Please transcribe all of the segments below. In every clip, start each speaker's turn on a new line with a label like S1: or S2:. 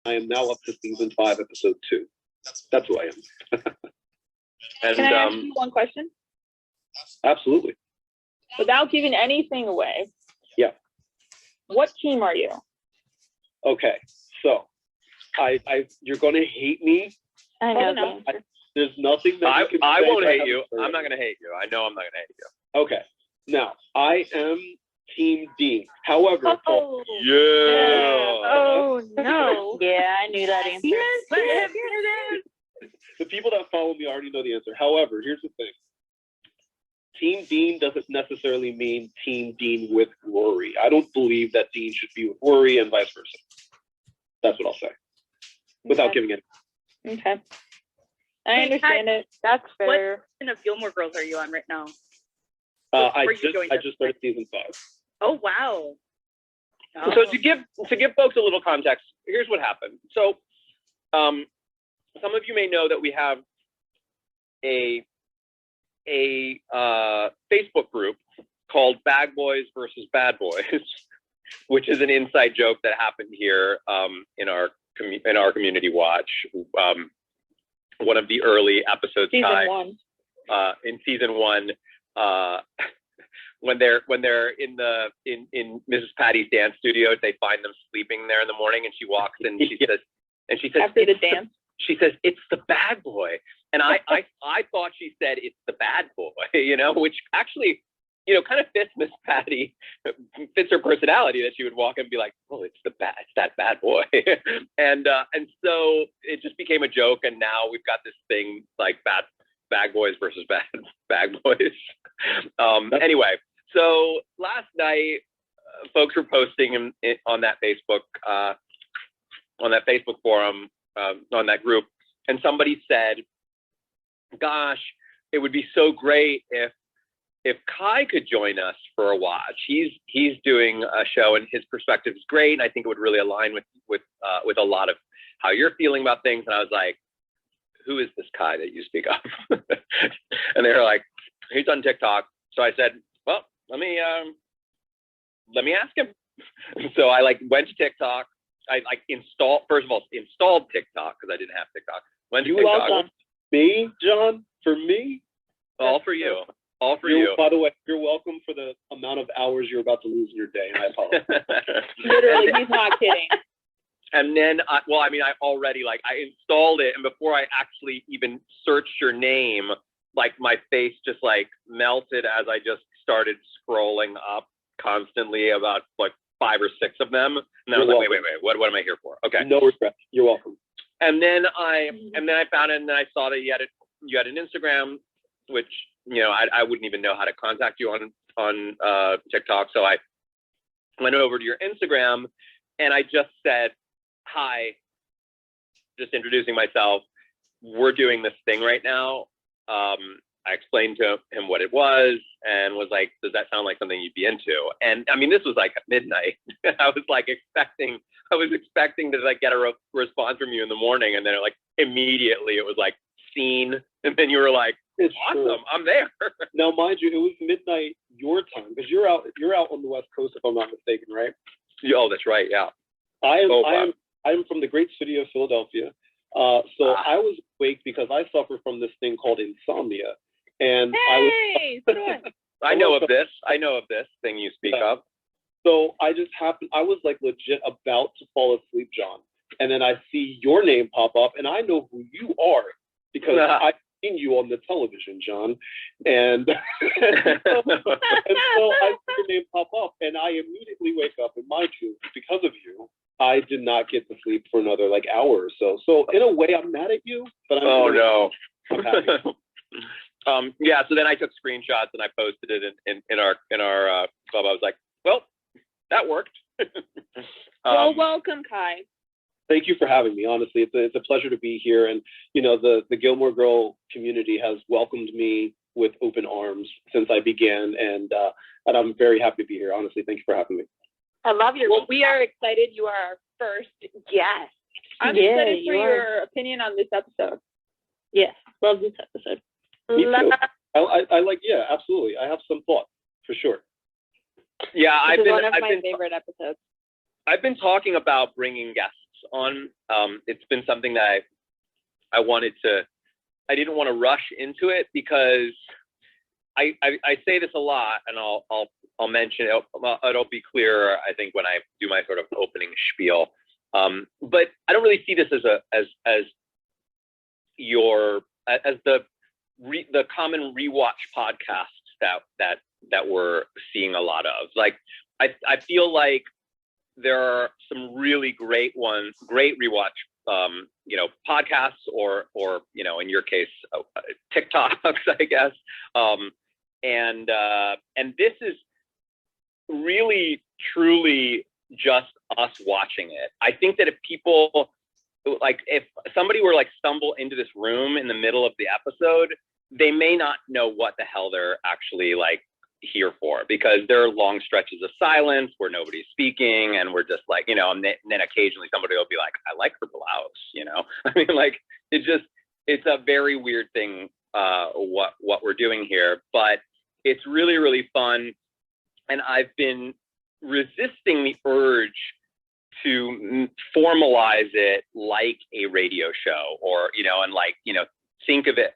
S1: I am now up to season 5, episode 2. That's who I am.
S2: And,
S3: Can I ask you one question?
S1: Absolutely.
S3: Without giving anything away.
S1: Yeah.
S3: What team are you?
S1: Okay, so you're gonna hate me.
S4: I know.
S3: No.
S1: There's nothing that you can
S2: I
S1: say
S2: won't
S1: that I
S2: hate you.
S1: haven't heard.
S2: I'm not going to hate you. I know I'm not going to hate you.
S1: Okay, now I am Team Dean. However,
S3: Oh,
S2: Yeah.
S4: Oh no. Yeah, I knew that answer.
S3: yes.
S1: the people that follow me already know the answer. However, here's the thing. Team Dean doesn't necessarily mean Team Dean with Rory. I don't believe that Dean should be with Rory and vice versa. That's what I'll say, without giving it.
S3: Okay. I understand it. That's fair.
S5: What season of Gilmore Girls are you on right now?
S1: I
S5: Before you joined us.
S1: just started season 5.
S5: Oh wow. Oh.
S2: So to give folks a little context, here's what happened. So some of you may know that we have a Facebook group called Bag Boys versus Bad Boys, which is an inside joke that happened here in our community watch. One of the early episodes,
S3: Season
S2: Ky,
S3: 1.
S2: in season 1, when they're in Mrs. Patty's dance studio, they find them sleeping there in the morning, and she walks in and she says
S3: After the dance.
S2: She says, "It's the bad boy," and I thought she said it's the bad boy, which actually, kind of fits Miss Patty, fits her personality, that she would walk in and be like, "Oh, it's that bad boy," and so it just became a joke, and now we've got this thing like bag boys versus bag boys. Anyway, so last night, folks were posting on that Facebook forum. On that group, and somebody said, "Gosh, it would be so great if Ky could join us for a watch. He's doing a show, and his perspective is great, and I think it would really align with a lot of how you're feeling about things." And I was like, "Who is this Ky that you speak of?" And they were like, "He's on TikTok." So I said, "Well, let me ask him." So I went to TikTok. I installed TikTok because I didn't have TikTok. Went to TikTok.
S3: Welcome.
S1: Me, John, for me?
S2: All for you. All for you.
S1: By the way, you're welcome for the amount of hours you're about to lose in your day, and I apologize.
S3: Literally, he's not kidding.
S2: And then, I already, I installed it, and before I actually even searched your name, my face just, melted as I just started scrolling up constantly about, 5 or 6 of them, and I was like, wait, what am I here for? Okay.
S1: No respect. You're welcome.
S2: And then I found it, and then I saw that you had an Instagram, which I wouldn't even know how to contact you on TikTok. So I went over to your Instagram, and I just said, "Hi," just introducing myself. "We're doing this thing right now." I explained to him what it was and was like, "Does that sound like something you'd be into?" And I mean, this was at midnight. I was expecting to get a response from you in the morning, and then immediately it was seen, and then you were like, "It's awesome, true. I'm there."
S1: Now, mind you, it was midnight your time, because you're out on the West Coast, if I'm not mistaken, right?
S2: Oh, that's right. Yeah.
S1: I am from the great city of Philadelphia. I was awake because I suffer from this thing called insomnia. And
S2: I know of this thing you speak of.
S1: So I was legit about to fall asleep, John. And then I see your name pop up, and I know who you are because I've seen you on the television, John. And, and so I see your name pop up, and I immediately wake up. And mind you, because of you, I did not get to sleep for another hour or so. So in a way, I'm mad at you, but
S2: no.
S1: I'm happy.
S2: Yeah, so then I took screenshots and I posted it in our club. I was like, well, that worked.
S3: Well, welcome, Ky.
S1: Thank you for having me. Honestly, it's a pleasure to be here. And the Gilmore Girl community has welcomed me with open arms since I began, and I'm very happy to be here. Honestly, thank you for having me.
S4: I love your.
S3: Well, we are excited. You are our first guest. I'm excited for your opinion on this episode.
S4: Yes, love this episode.
S1: Me too. I yeah, absolutely. I have some thoughts for sure.
S2: Yeah,
S3: This is one of my favorite episodes.
S2: I've been talking about bringing guests on. It's been something that I didn't want to rush into it because I say this a lot, and I'll mention it. It'll be clearer, I think, when I do my sort of opening spiel. But I don't really see this as the common rewatch podcasts that we're seeing a lot of. Like, I feel like there are some really great rewatch, podcasts or in your case, TikToks, I guess. And this is really, truly just us watching it. I think that if somebody were like stumble into this room in the middle of the episode, they may not know what the hell they're actually like here for, because there are long stretches of silence where nobody's speaking, and we're just like, and then occasionally somebody will be like, I like her blouse, I mean, like, it's a very weird thing, what we're doing here, but it's really, really fun. And I've been resisting the urge to formalize it like a radio show, or, think of it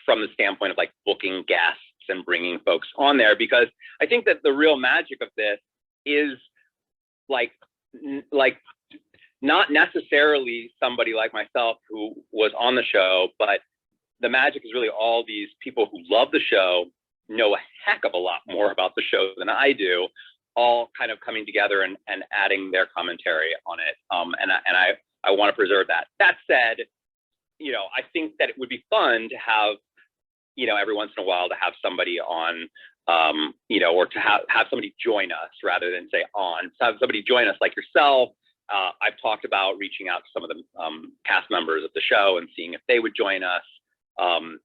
S2: from the standpoint of like booking guests and bringing folks on there, because I think that the real magic of this is like not necessarily somebody like myself who was on the show, but the magic is really all these people who love the show, know a heck of a lot more about the show than I do, all kind of coming together and adding their commentary on it. And I want to preserve that. That said, I think that it would be fun to have, every once in a while to have somebody on, or to have somebody join us rather than say on, to have somebody join us like yourself. I've talked about reaching out to some of the cast members of the show and seeing if they would join us. But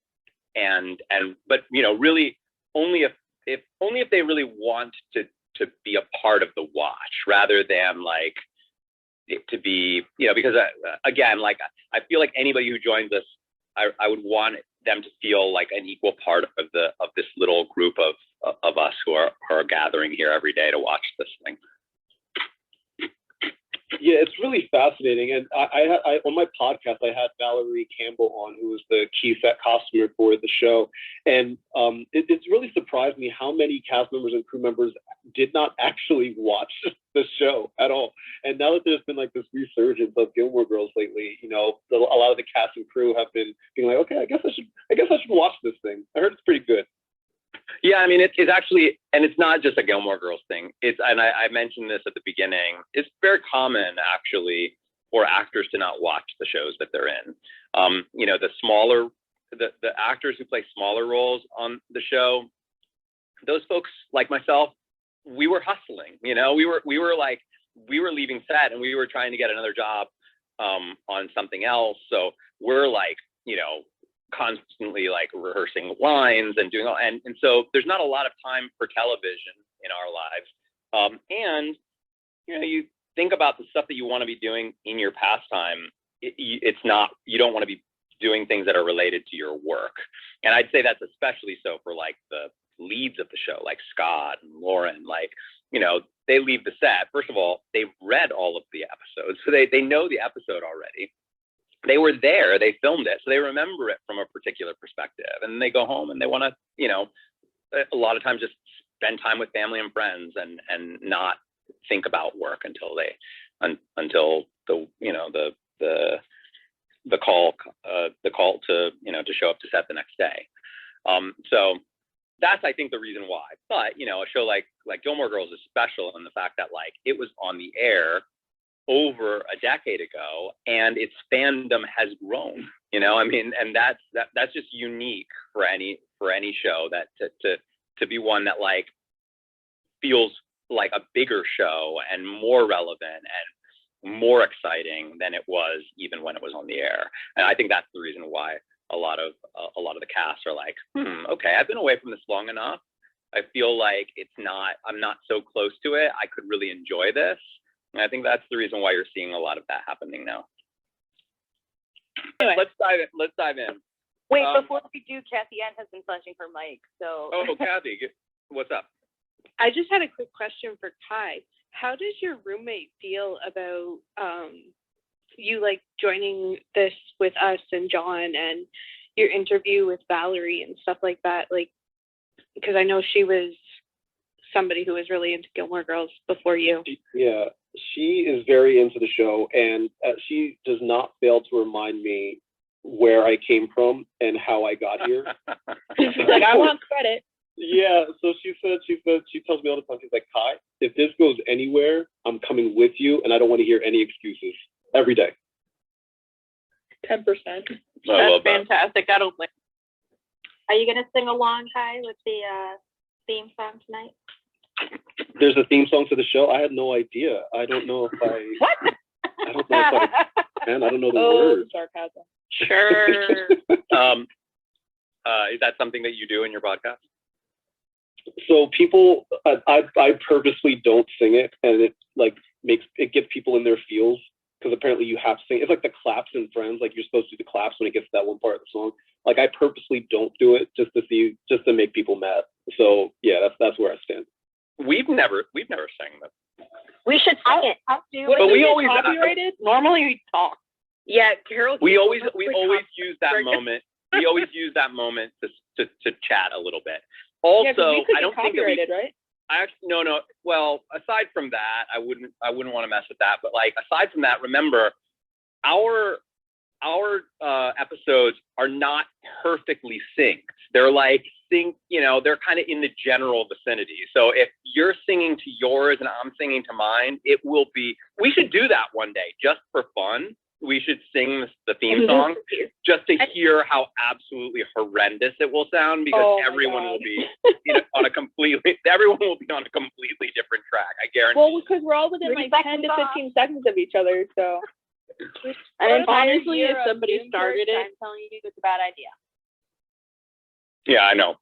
S2: really only if they really want to be a part of the watch, rather than like to be, because again, like I feel like anybody who joins us, I would want them to feel like an equal part of this little group of us who are gathering here every day to watch this thing.
S1: Yeah, it's really fascinating. And I on my podcast, I had Valerie Campbell on, who was the key set costumer for the show. And it's really surprised me how many cast members and crew members did not actually watch the show at all. And now that there's been like this resurgence of Gilmore Girls lately, a lot of the cast and crew have been being like, okay, I guess I should watch this thing. I heard it's pretty good.
S2: Yeah, I mean, it's actually, and it's not just a Gilmore Girls thing. And I mentioned this at the beginning. It's very common, actually, for actors to not watch the shows that they're in. The actors who play smaller roles on the show, those folks like myself, we were hustling. We were leaving set and we were trying to get another job on something else. So we're like, constantly like rehearsing lines and doing all, and so there's not a lot of time for television in our lives. And you think about the stuff that you want to be doing in your pastime. It's not, you don't want to be doing things that are related to your work. And I'd say that's especially so for like the leads of the show, like Scott and Lauren. Like, they leave the set. First of all, they've read all of the episodes, so they know the episode already. They were there, they filmed it, so they remember it from a particular perspective. And they go home and they want to, a lot of times just spend time with family and friends and not think about work until the call to show up to set the next day. So that's, I think, the reason why. But a show like Gilmore Girls is special in the fact that like it was on the air over a decade ago, and its fandom has grown. I mean, and that's just unique for any show, that to be one that like feels like a bigger show and more relevant and more exciting than it was even when it was on the air. And I think that's the reason why a lot of the cast are like, okay, I've been away from this long enough. I feel like I'm not so close to it. I could really enjoy this. And I think that's the reason why you're seeing a lot of that happening now.
S5: Anyway.
S2: Let's dive in.
S5: Wait, before we do, Kathy Ann has been flashing her mic, so.
S2: Oh, Kathy, what's up?
S6: I just had a quick question for Ky. How does your roommate feel about
S3: you like joining this with us and John and your interview with Valerie and stuff like that, like, because I know she was somebody who was really into Gilmore Girls before you.
S1: Yeah, she is very into the show, and she does not fail to remind me where I came from and how I got here.
S3: She's like, I want credit.
S1: Yeah, so she tells me all the time, she's like, Ky, if this goes anywhere, I'm coming with you, and I don't want to hear any excuses every day.
S3: 10%.
S2: That's
S5: Fantastic. I don't blame.
S4: Are you gonna sing along, Ky, with the theme song tonight?
S1: There's a theme song to the show. I had no idea. I don't know if I.
S5: What?
S1: I don't know if I can. I don't know the
S3: Oh,
S1: words.
S3: sarcasm.
S5: Sure.
S2: Is that something that you do in your podcast?
S1: So people, I purposely don't sing it, and it like gets people in their feels, because apparently you have to sing. It's like the claps in Friends. Like you're supposed to do the claps when it gets to that one part of the song. Like I purposely don't do it just to make people mad. So yeah, that's where I stand.
S2: We've never sang them.
S5: We should sing it.
S2: But we always
S3: copyrighted.
S5: Normally we talk. Yeah, Carol.
S2: we always use that moment. We always use that moment to chat a little bit. Also,
S3: Yeah, 'cause we could
S2: I don't
S3: be
S2: think that we.
S3: copyrighted, right?
S2: No. Well, aside from that, I wouldn't want to mess with that. But like, aside from that, remember, our episodes are not perfectly synced. They're like they're kind of in the general vicinity. So if you're singing to yours and I'm singing to mine, it will be. We should do that one day just for fun. We should sing the theme song just to hear how absolutely horrendous it will sound, because everyone will be on a completely different track. I guarantee.
S3: Well, because we're all within like 10 to 15 seconds of each other, so.
S4: And honestly,
S3: year
S4: if
S3: of
S4: somebody
S3: Zoom
S4: started it,
S5: I'm telling you, it's a bad idea.
S2: Yeah, I know.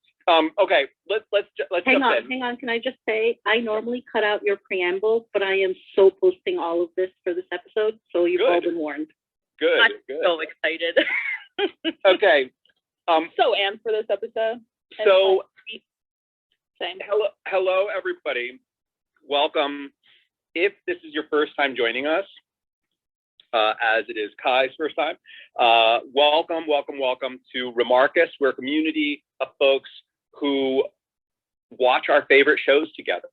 S2: Okay, let's
S6: Hang
S2: jump in.
S6: on. Can I just say, I normally cut out your preamble, but I am so posting all of this for this episode, so you've all been warned.
S2: Good.
S5: I'm so excited.
S2: Okay.
S3: So amped for this episode.
S2: So,
S3: Same.
S2: hello, everybody. Welcome. If this is your first time joining us, as it is Ky's first time, welcome to Remarcus. We're a community of folks who watch our favorite shows together,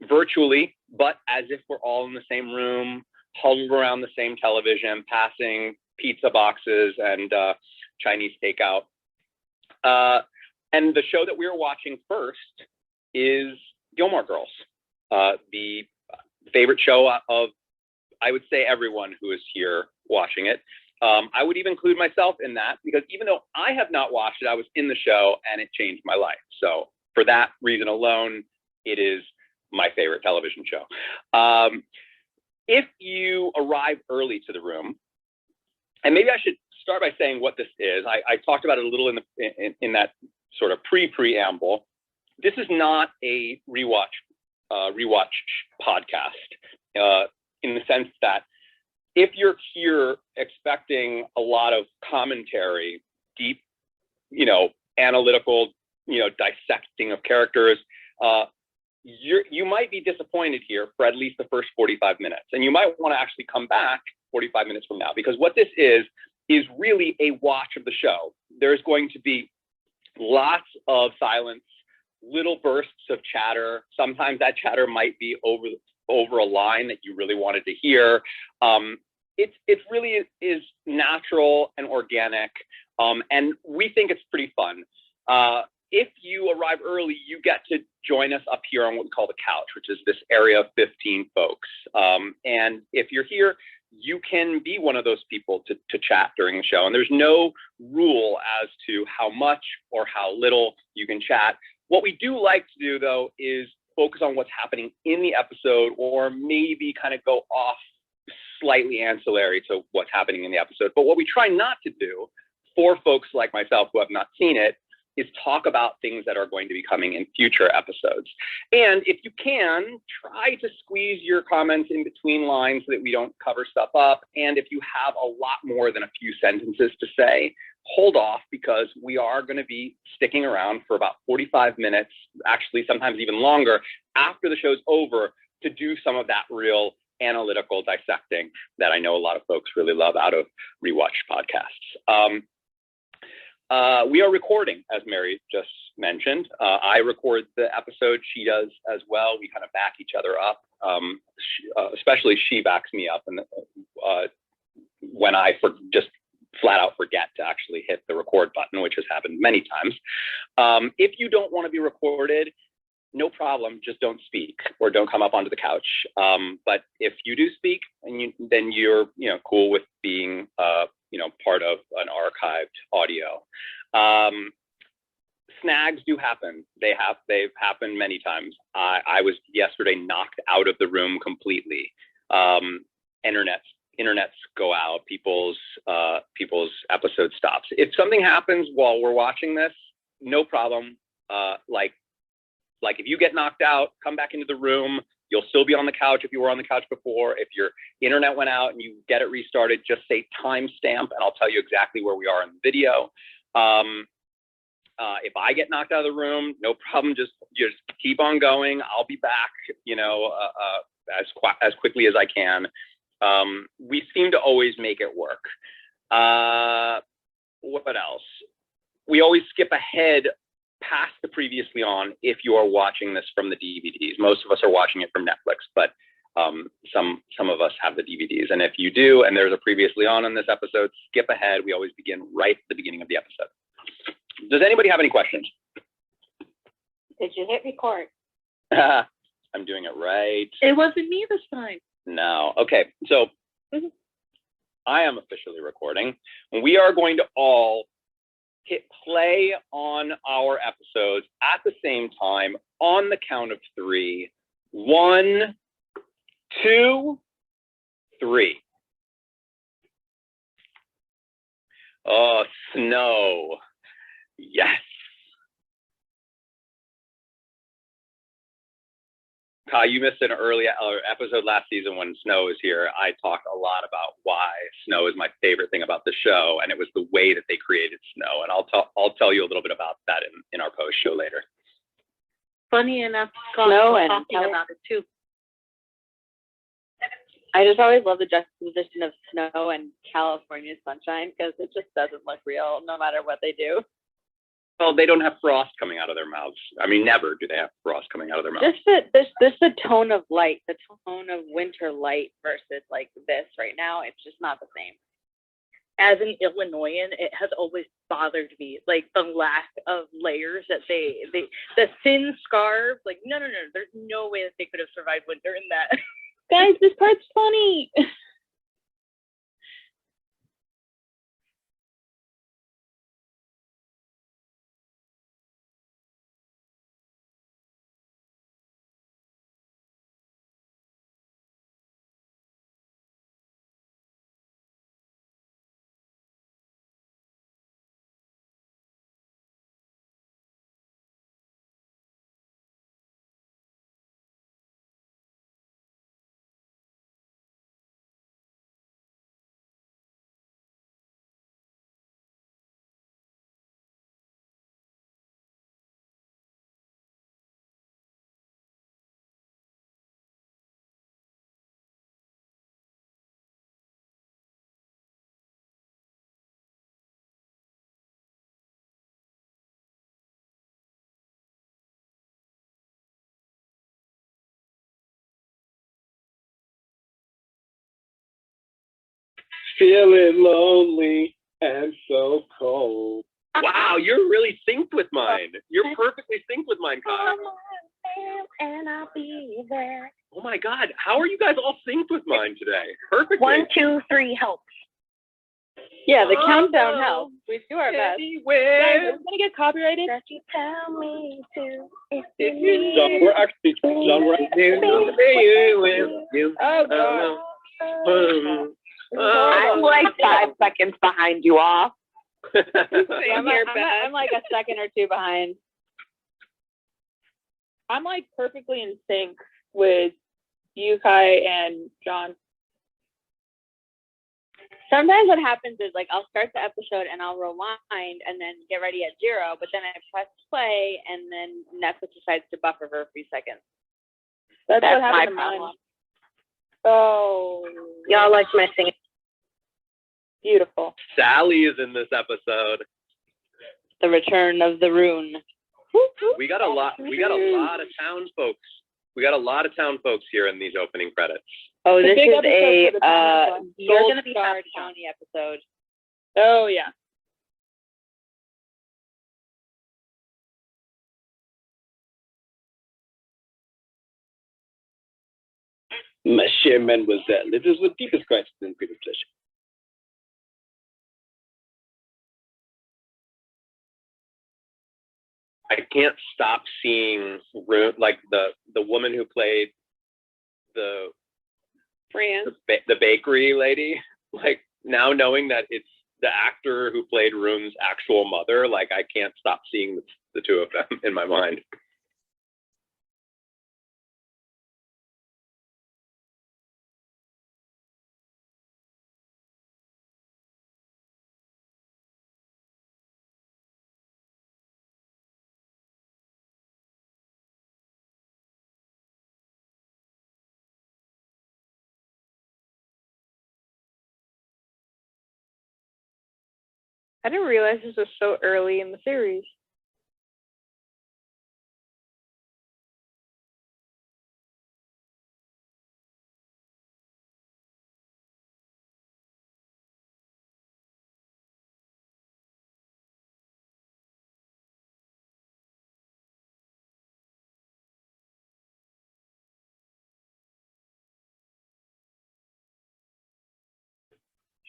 S2: virtually, but as if we're all in the same room, huddled around the same television, passing pizza boxes and Chinese takeout. And the show that we are watching first is Gilmore Girls, the favorite show of, I would say, everyone who is here watching it. I would even include myself in that, because even though I have not watched it, I was in the show and it changed my life. So for that reason alone, it is my favorite television show. If you arrive early to the room, and maybe I should start by saying what this is. I talked about it a little in that sort of preamble. This is not a rewatch podcast, in the sense that if you're here expecting a lot of commentary, deep, analytical, dissecting of characters, you might be disappointed here for at least the first 45 minutes. And you might want to actually come back 45 minutes from now, because what this is really a watch of the show. There's going to be lots of silence, little bursts of chatter. Sometimes that chatter might be over a line that you really wanted to hear. It really is natural and organic, and we think it's pretty fun. If you arrive early, you get to join us up here on what we call the couch, which is this area of 15 folks. And if you're here, you can be one of those people to chat during the show. And there's no rule as to how much or how little you can chat. What we do like to do, though, is focus on what's happening in the episode, or maybe kind of go off slightly ancillary to what's happening in the episode. But what we try not to do, for folks like myself who have not seen it, is talk about things that are going to be coming in future episodes. And if you can, try to squeeze your comments in between lines so that we don't cover stuff up. And if you have a lot more than a few sentences to say, hold off, because we are going to be sticking around for about 45 minutes, actually sometimes even longer, after the show's over, to do some of that real analytical dissecting that I know a lot of folks really love out of rewatched podcasts. We are recording, as Mary just mentioned. I record the episode, she does as well. We kind of back each other up. Especially she backs me up, and when I just flat out forget to actually hit the record button, which has happened many times. If you don't want to be recorded, no problem, just don't speak or don't come up onto the couch. But if you do speak, then you're cool with being part of an archived audio. Snags do happen. They've happened many times. I was yesterday knocked out of the room completely. Internets go out. People's episode stops. If something happens while we're watching this, no problem. Like if you get knocked out, come back into the room. You'll still be on the couch if you were on the couch before. If your internet went out and you get it restarted, just say timestamp, and I'll tell you exactly where we are in the video. If I get knocked out of the room, no problem. Just keep on going. I'll be back, as quickly as I can. We seem to always make it work. What else? We always skip ahead past the previously on if you are watching this from the DVDs. Most of us are watching it from Netflix, but some of us have the DVDs. And if you do, and there's a previously on in this episode, skip ahead. We always begin right at the beginning of the episode. Does anybody have any questions?
S4: Did you hit record?
S2: I'm doing it right.
S6: It wasn't me this time.
S2: No. Okay. So I am officially recording. We are going to all hit play on our episodes at the same time on the count of 3. 1, 2, 3. Oh, snow. Yes. Ky, you missed an early episode last season when Snow was here. I talked a lot about why Snow is my favorite thing about the show, and it was the way that they created Snow. And I'll tell you a little bit about that in our post show later.
S6: Funny enough, Scott
S5: Snow
S6: was
S5: and
S6: talking
S5: Kelly.
S6: about it too.
S5: I just always love the juxtaposition of snow and California sunshine because it just doesn't look real no matter what they do.
S2: Well, they don't have frost coming out of their mouths. I mean, never do they have frost coming out of their mouths.
S5: Just the tone of light, the tone of winter light versus like this right now, it's just not the same.
S6: As an Illinoisan, it has always bothered me, like the lack of layers that the thin scarves, like no, there's no way that they could have survived winter in that.
S5: Guys, this part's funny.
S1: Feeling lonely and so cold.
S2: Wow, you're really synced with mine. You're perfectly synced with mine, Ky.
S4: And I'll be there.
S2: Oh my God, how are you guys all synced with mine today? Perfectly.
S4: 1, 2, 3, help.
S5: Yeah, the countdown helps. We do our best. Guys,
S2: Anywhere.
S5: are we gonna get copyrighted?
S4: That you tell me to. If
S2: If
S4: you
S2: you
S4: need
S1: John, we're actually John, we're
S5: Oh God.
S2: I'm
S5: like 5 seconds behind you all.
S3: Same here, Beth.
S5: I'm like a second or two behind.
S3: I'm like perfectly in sync with you, Ky, and John.
S5: Sometimes what happens is like I'll start the episode and I'll rewind and then get ready at 0, but then I press play and then Netflix decides to buffer for a few seconds.
S3: That's what
S5: my
S3: happened to mine.
S5: problem. Oh,
S6: Y'all liked my singing.
S5: beautiful.
S2: Sally is in this episode.
S6: The return of the rune.
S2: We got a lot of town folks. We got a lot of town folks here in these opening credits.
S6: Oh,
S5: It's a
S6: this
S5: big
S6: is
S5: episode for the town one.
S6: you're
S5: Gold
S6: gonna be
S5: Star
S6: happy
S5: County
S6: episode.
S5: Oh, yeah.
S1: Ma chère mademoiselle, it is with deepest gratitude and greatest pleasure.
S2: I can't stop seeing like the woman who played the
S3: Fran.
S2: the bakery lady. Like now knowing that it's the actor who played Rune's actual mother, like I can't stop seeing the two of them in my mind.
S3: I didn't realize this was so early in the series.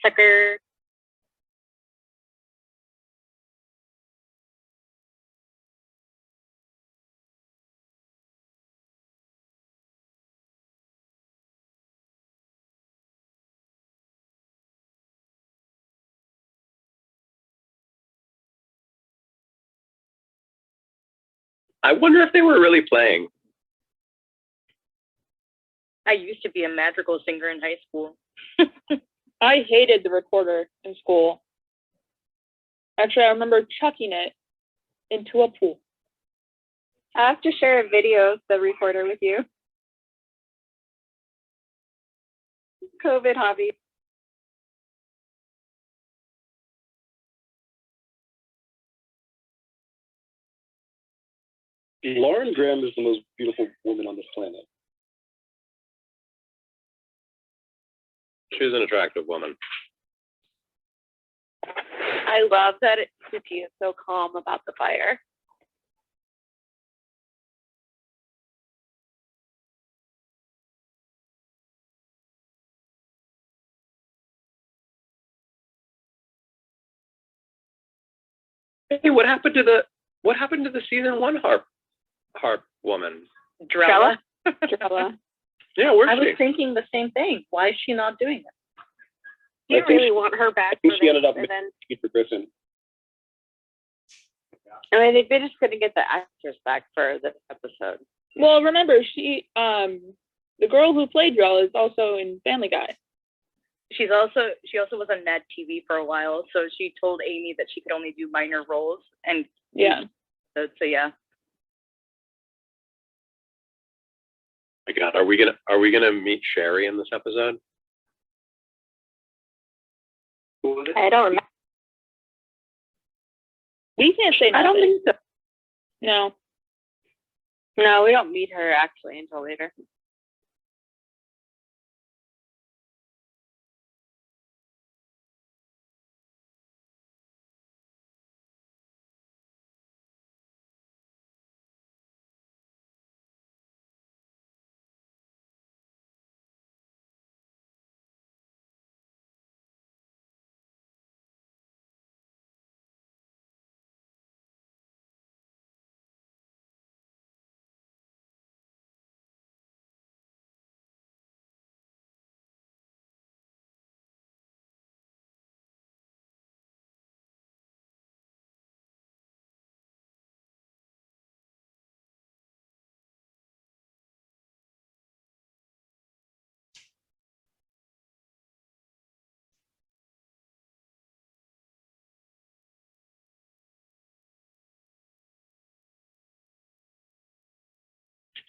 S6: Sucker.
S2: I wonder if they were really playing.
S6: I used to be a madrigal singer in high school.
S5: I hated the recorder in school. Actually, I remember chucking it into a pool.
S3: I have to share a video of the recorder with you. COVID hobby.
S1: Lauren Graham is the most beautiful woman on this planet.
S2: She's an attractive woman.
S3: I love that Suki is so calm about the fire.
S2: Hey, what happened to the season 1 harp woman?
S6: Drella.
S3: Drella.
S2: Yeah, where's
S6: I
S2: she?
S6: was thinking the same thing. Why is she not doing it?
S3: You really want her back
S1: I think
S3: for
S1: she
S3: this,
S1: ended up
S3: and then
S1: for Griffin.
S3: I mean they just couldn't get the actress back for this episode.
S5: Well, remember, she, the girl who played Drella is also in Family Guy.
S6: She also was on Mad TV for a while, so she told Amy that she could only do minor roles, and
S5: Yeah.
S6: so yeah.
S2: My God, are we gonna meet Sherry in this episode?
S3: I don't remember.
S5: We can't say nothing.
S3: I don't think so.
S5: No.
S3: No, we don't meet her actually until later.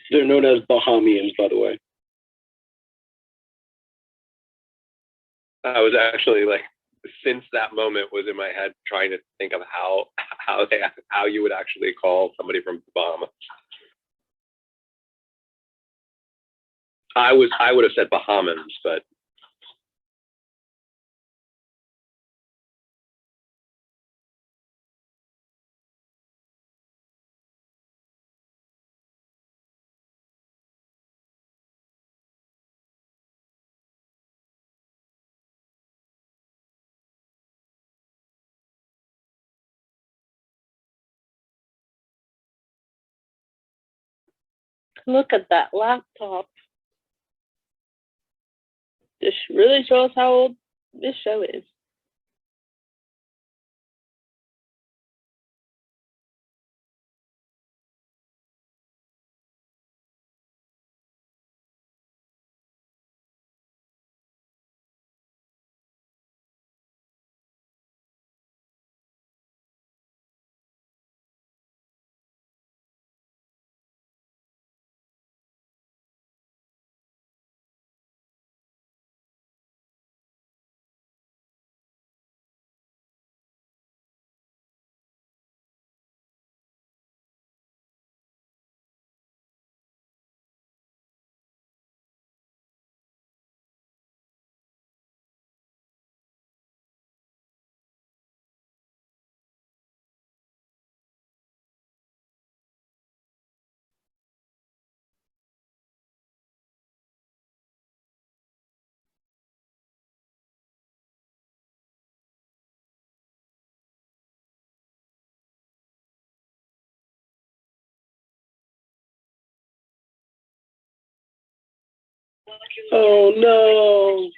S1: They're known as Bahamians, by the way.
S2: I was actually like, since that moment was in my head, trying to think of how you would actually call somebody from Bahamas. I would have said Bahamans, but
S5: Look at that laptop. This really shows how old this show is.
S1: Oh no.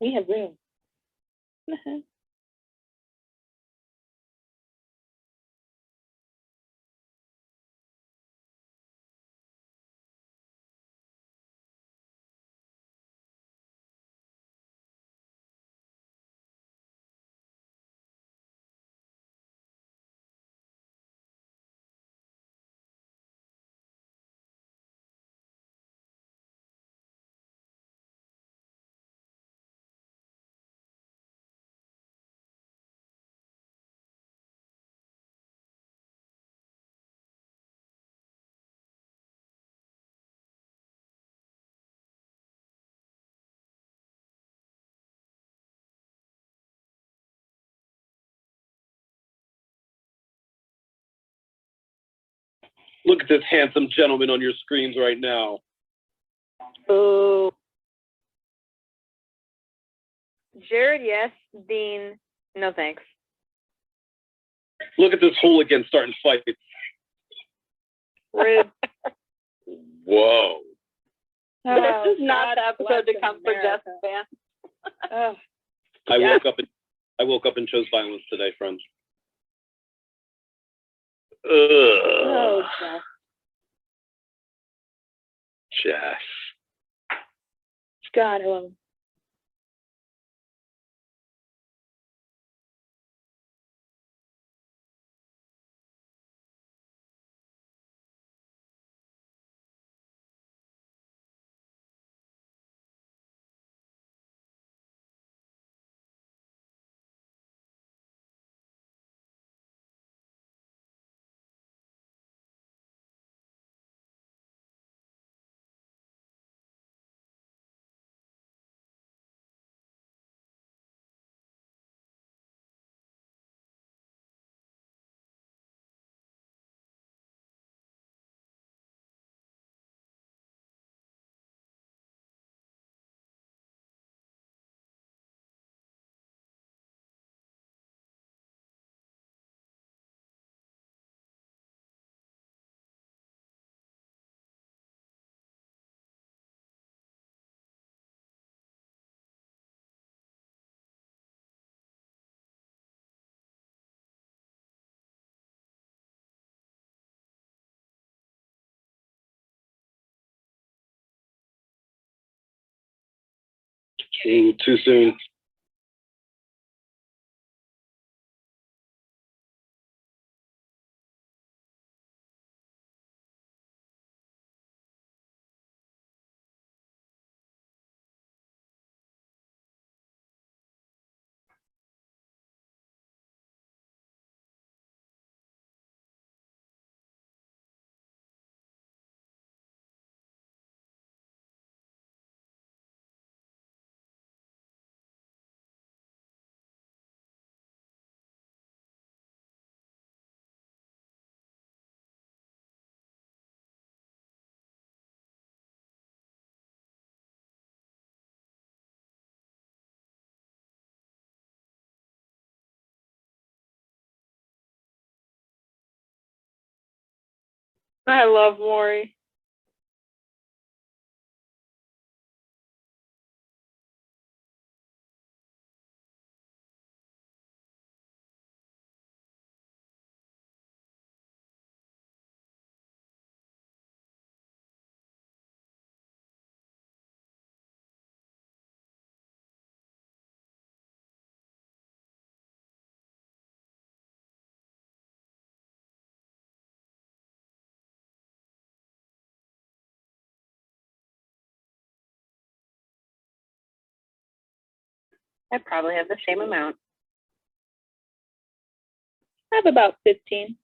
S5: We have room.
S1: Look at this handsome gentleman on your screens right now.
S6: Oh. Jared, yes. Dean, no thanks.
S1: Look at this hooligan starting fights.
S3: Rude.
S2: whoa.
S5: Oh,
S3: This is not the episode to
S5: bless
S3: come for
S5: America.
S3: Jeff's fan.
S5: Oh,
S1: I
S5: Yeah.
S1: woke up and chose violence today, friends.
S5: oh, Jeff.
S2: Jess.
S5: God, I love him.
S1: Too soon.
S5: I love Maury.
S4: I probably have the same amount.
S5: I have about 15.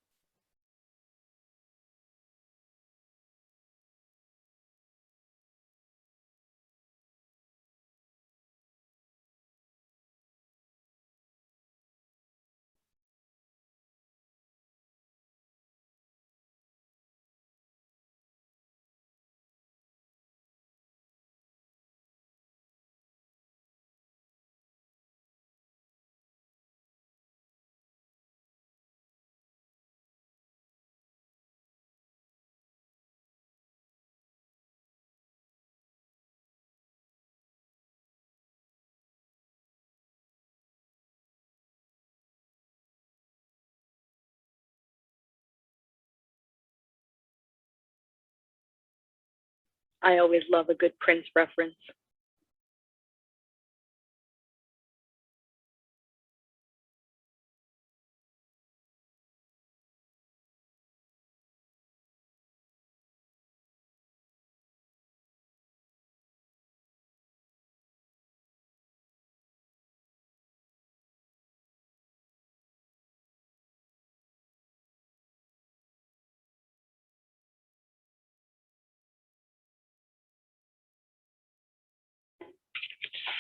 S6: I always love a good Prince reference.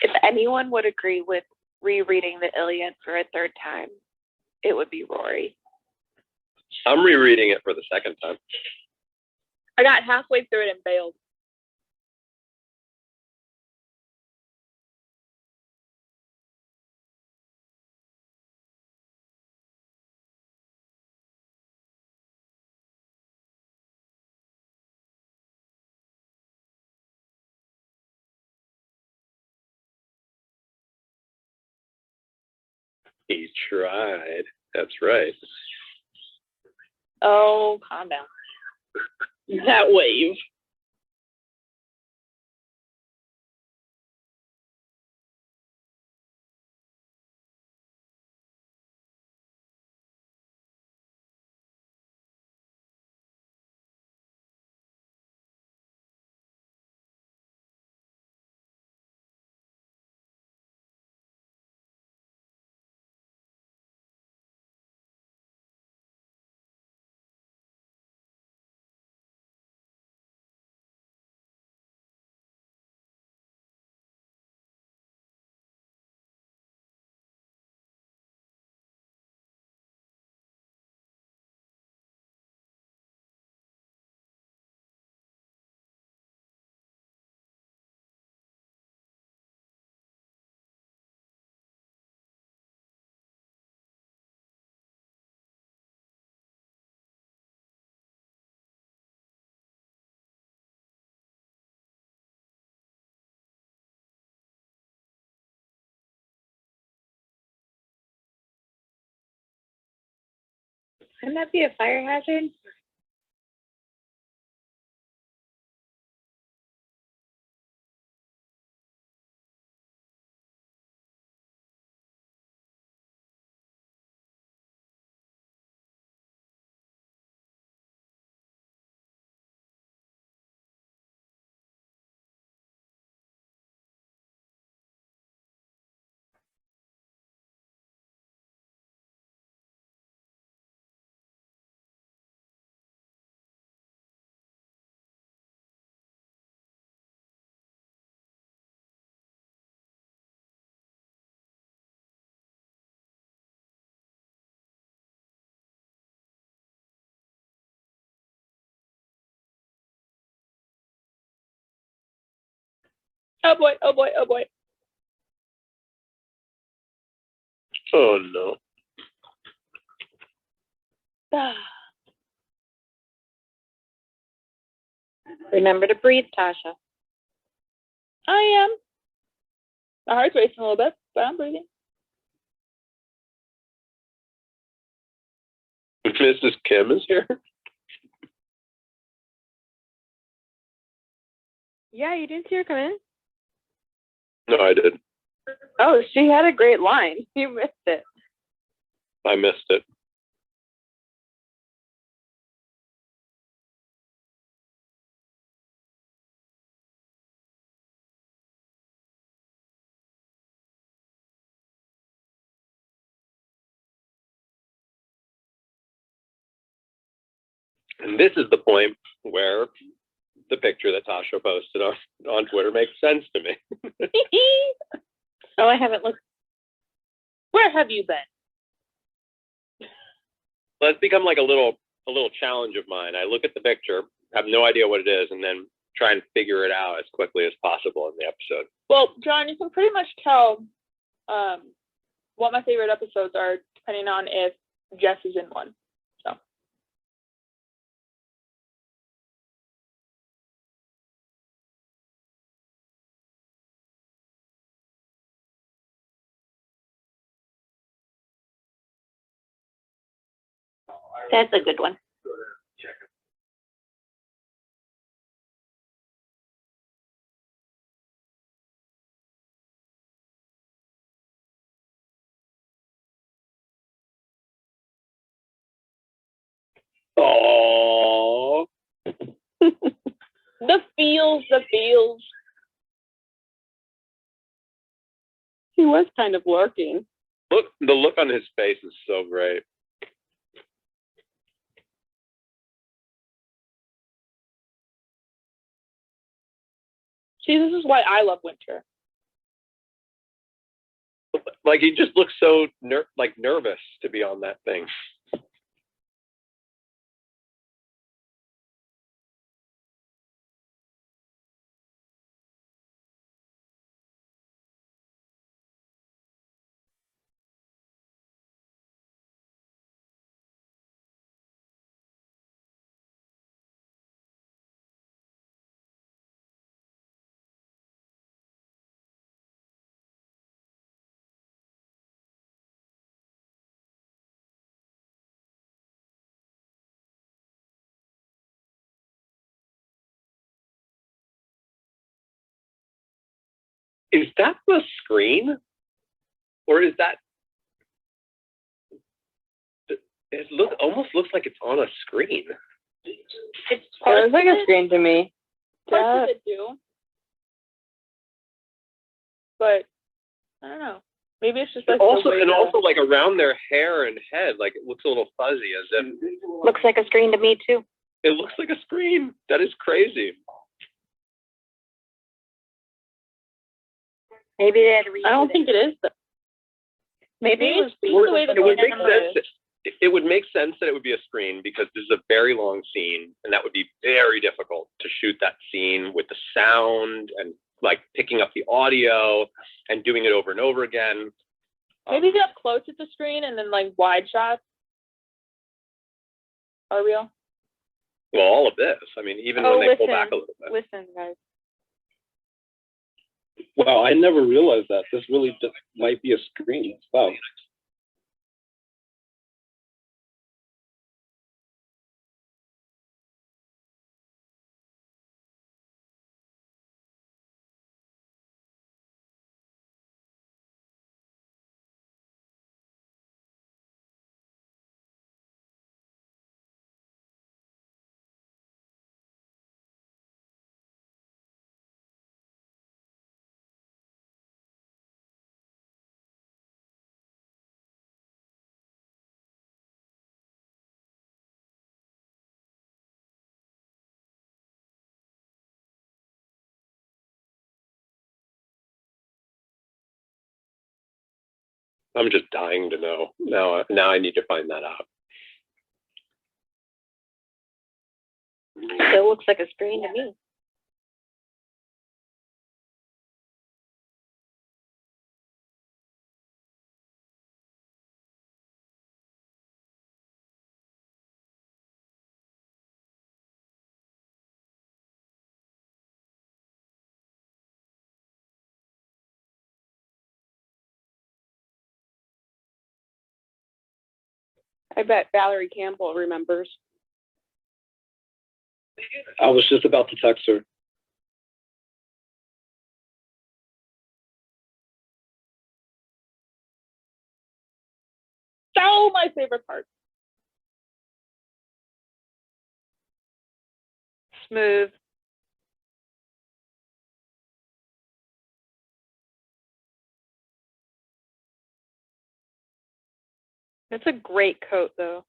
S3: If anyone would agree with rereading the Iliad for a third time, it would be Rory.
S2: I'm rereading it for the second time.
S5: I got halfway through it and bailed.
S2: He tried. That's right.
S5: Oh, calm down. That wave.
S3: Wouldn't that be a fire hazard?
S5: Oh boy, oh boy, oh boy.
S2: Oh no.
S4: Remember to breathe, Tasha.
S5: I am. My heart's racing a little bit, but I'm breathing.
S2: Mrs. Kim is here.
S3: Yeah, you didn't see her come in?
S2: No, I did.
S3: Oh, she had a great line. You missed it.
S2: I missed it. And this is the point where the picture that Tasha posted on Twitter makes sense to me.
S3: Oh, I haven't looked.
S5: Where have you been?
S2: Well, it's become like a little challenge of mine. I look at the picture, have no idea what it is, and then try and figure it out as quickly as possible in the episode.
S5: Well, John, you can pretty much tell what my favorite episodes are depending on if Jess is in one. So.
S4: That's a good one.
S2: Oh,
S5: The feels.
S3: He was kind of lurking.
S2: look! The look on his face is so great.
S5: See, this is why I love winter.
S2: Like he just looks so nervous to be on that thing. Is that the screen? Or is that... It almost looks like it's on a screen.
S5: It's
S3: It was like a screen to me.
S5: Parts of it do. But I don't know. Maybe it's just like
S2: Also like around their hair and head, like it looks a little fuzzy, as if
S4: Looks like a screen to me too.
S2: it looks like a screen. That is crazy.
S4: Maybe they had to redo
S3: I don't think it is, though.
S5: maybe it's just
S2: Or
S5: the way the
S2: it would make
S5: camera
S2: sense.
S5: is.
S2: It would make sense that it would be a screen because this is a very long scene, and that would be very difficult to shoot that scene with the sound and like picking up the audio and doing it over and over again.
S5: Maybe get up close at the screen and then like wide shots are real.
S2: Well, all of this. I mean, even when they pull back a little bit.
S3: Listen, guys.
S1: Wow, I never realized that. This really just might be a screen. Wow.
S2: I'm just dying to know. Now I need to find that out.
S4: Still looks like a screen to me.
S5: I bet Valerie Campbell remembers.
S1: I was just about to text her.
S5: So my favorite part.
S3: Smooth. That's a great coat, though.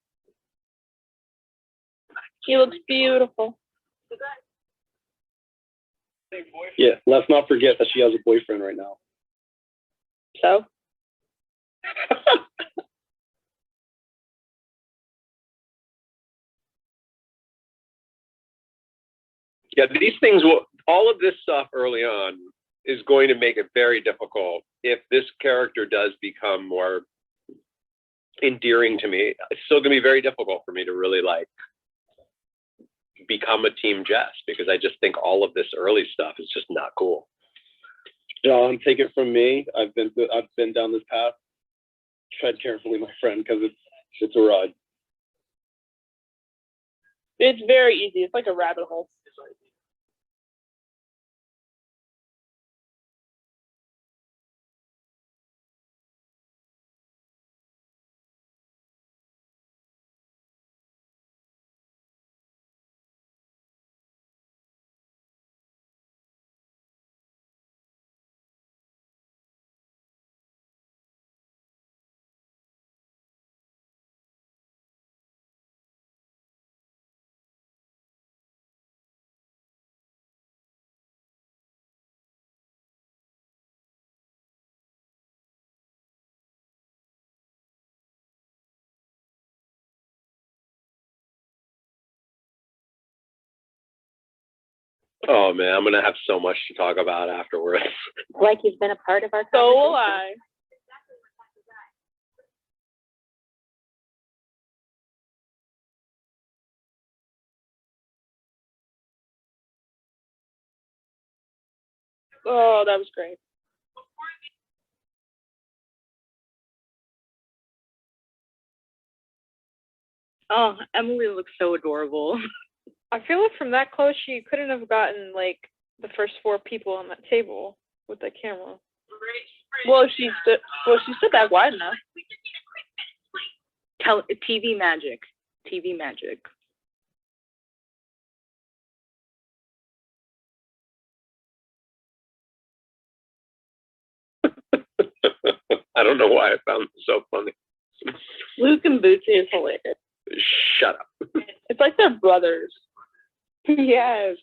S5: He looks beautiful.
S1: Yeah, let's not forget that she has a boyfriend right now.
S5: So
S2: Yeah, these things will, all of this stuff early on is going to make it very difficult if this character does become more endearing to me. It's still going to be very difficult for me to really like become a team Jess, because I just think all of this early stuff is just not cool.
S1: John, take it from me. I've been down this path. Tread carefully, my friend, because it's a ride.
S5: it's very easy. It's like a rabbit hole.
S2: Oh man, I'm gonna have so much to talk about afterwards.
S4: Like he's been a part of our
S5: So will
S4: conversation.
S5: I. Oh, that was great.
S6: Oh, Emily looks so adorable.
S3: I feel like from that close, she couldn't have gotten like the first 4 people on that table with the camera.
S5: Well, she stood back wide enough.
S6: TV magic. TV magic.
S2: I don't know why I found it so funny.
S5: Luke and Bootsy is hilarious.
S2: Shut up.
S5: It's like they're brothers.
S3: Yes.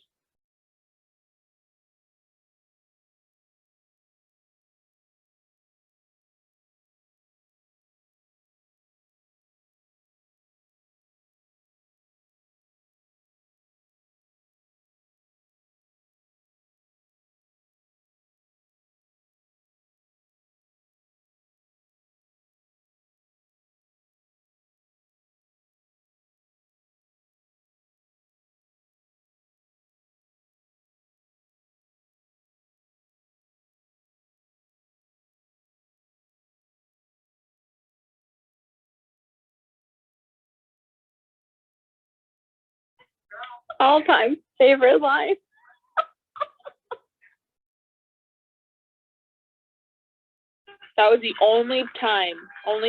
S5: All-time favorite line. That was the only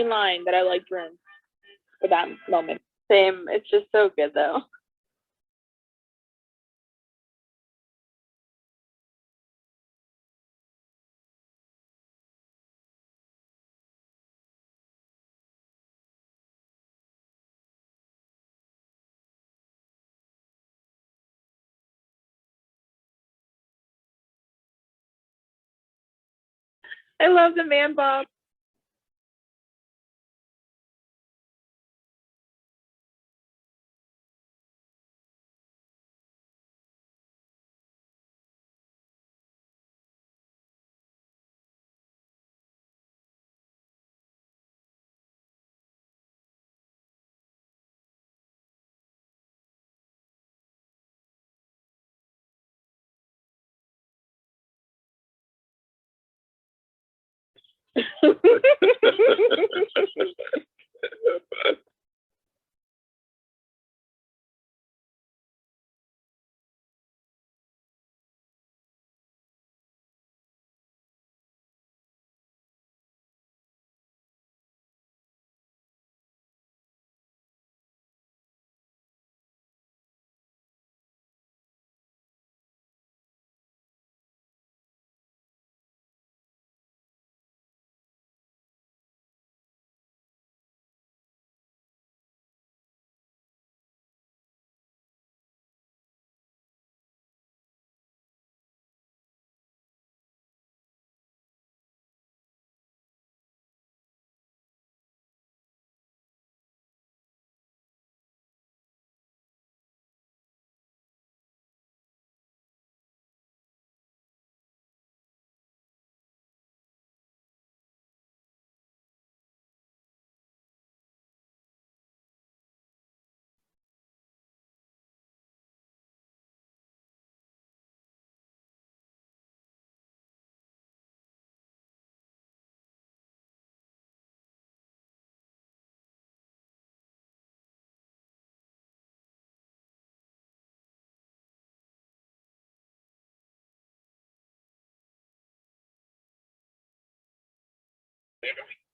S5: line that I liked Rin for that moment.
S3: Same. It's just so good, though.
S5: I love the man bob.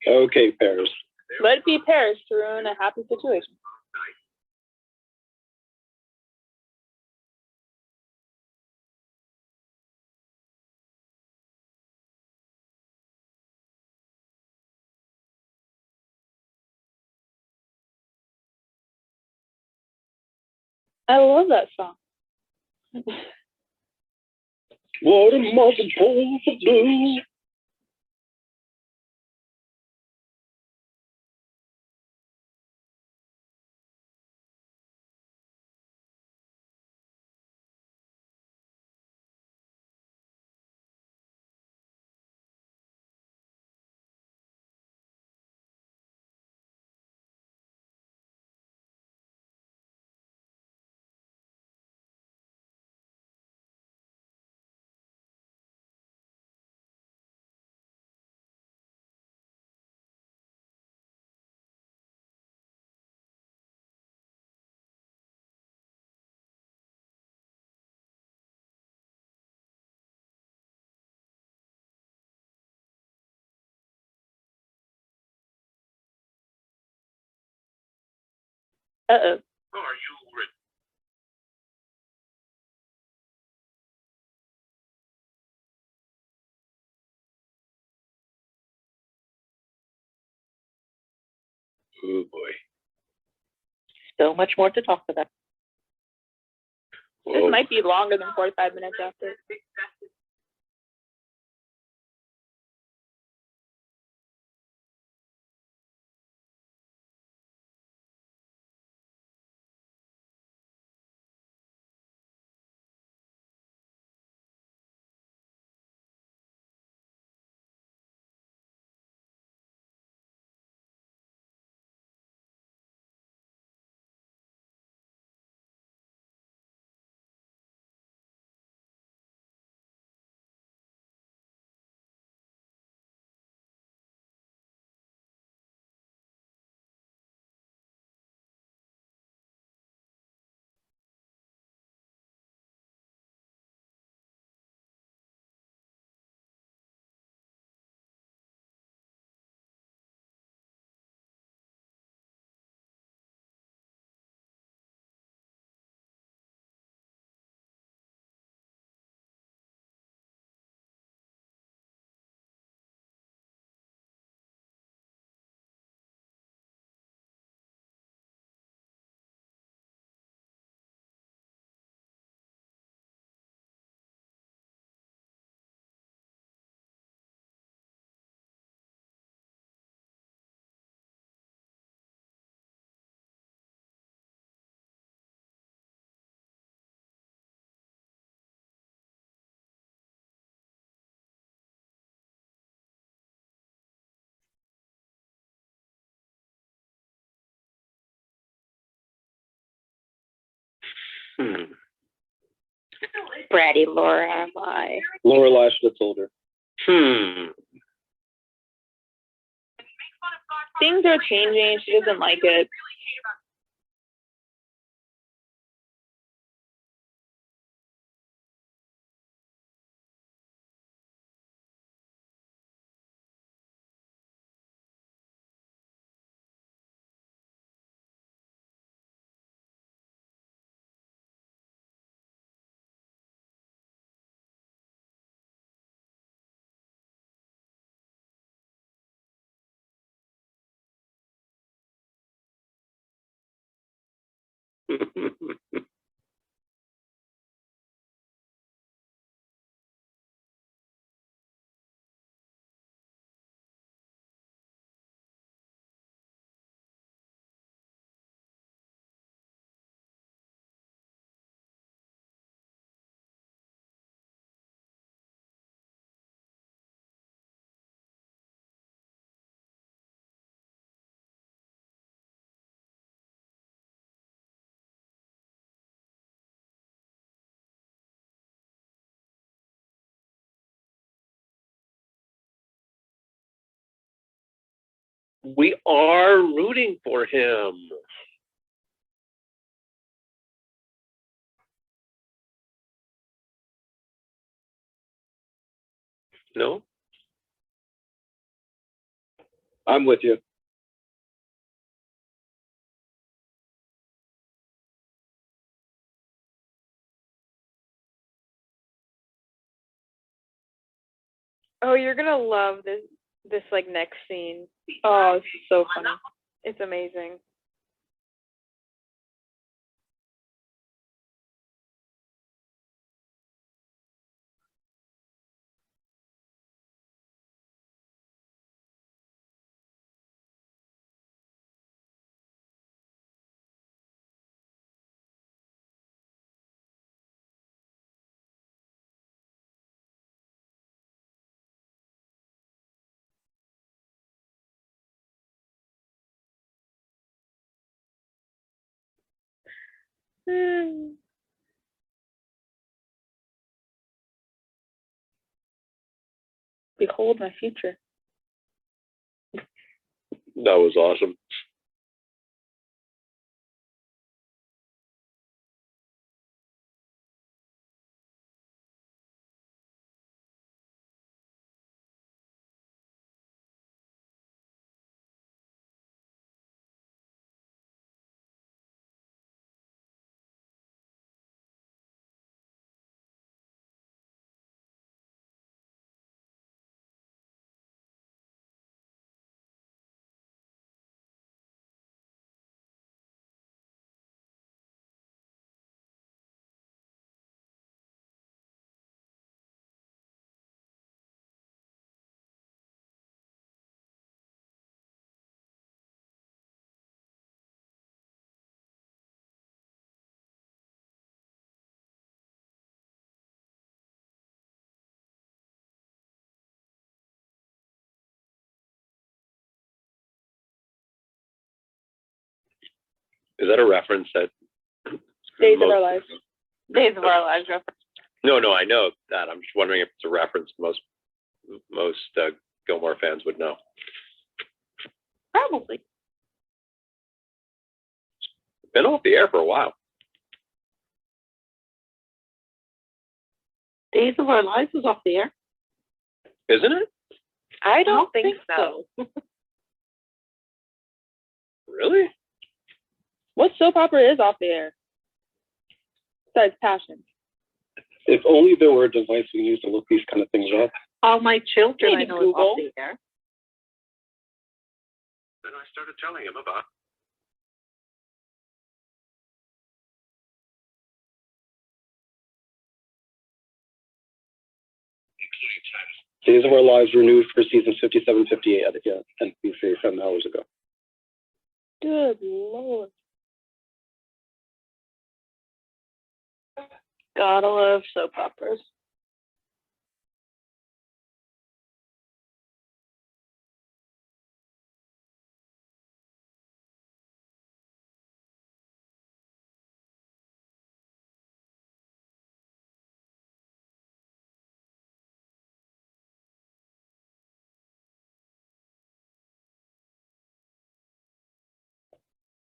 S1: Okay, Paris.
S5: Let it be Paris to ruin a happy situation. I love that song.
S1: What a multiple of blue.
S5: Uh-oh.
S1: Oh boy.
S6: So much more to talk about.
S5: This might be longer than 45 minutes after.
S6: Bratty Laura, am I?
S1: Lorelai should have told her.
S5: Things are changing. She doesn't like it.
S7: We are rooting for him. No?
S1: I'm with you.
S3: Oh, you're gonna love this like next scene.
S5: Oh, it's so funny.
S3: It's amazing.
S5: Behold my future.
S7: That was awesome. Is that a reference that?
S5: Days of Our Lives.
S3: Days of Our Lives reference.
S7: No, I know that. I'm just wondering if it's a reference most Gilmore fans would know.
S3: Probably.
S7: Been off the air for a while.
S6: Days of Our Lives was off the air.
S7: Isn't it?
S3: I don't think so.
S7: Really?
S5: What soap opera is off the air? Besides Passion.
S1: If only there were a device we can use to look these kind of things up.
S6: All My Children,
S5: Maybe
S6: I know,
S5: Google.
S6: is off the air.
S7: Then I started telling him about.
S1: Days of Our Lives renewed for seasons 57, 58 at NBC 7 hours ago.
S5: Good Lord.
S6: Gotta love soap operas.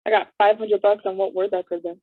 S5: I got $500 on what word that could have been.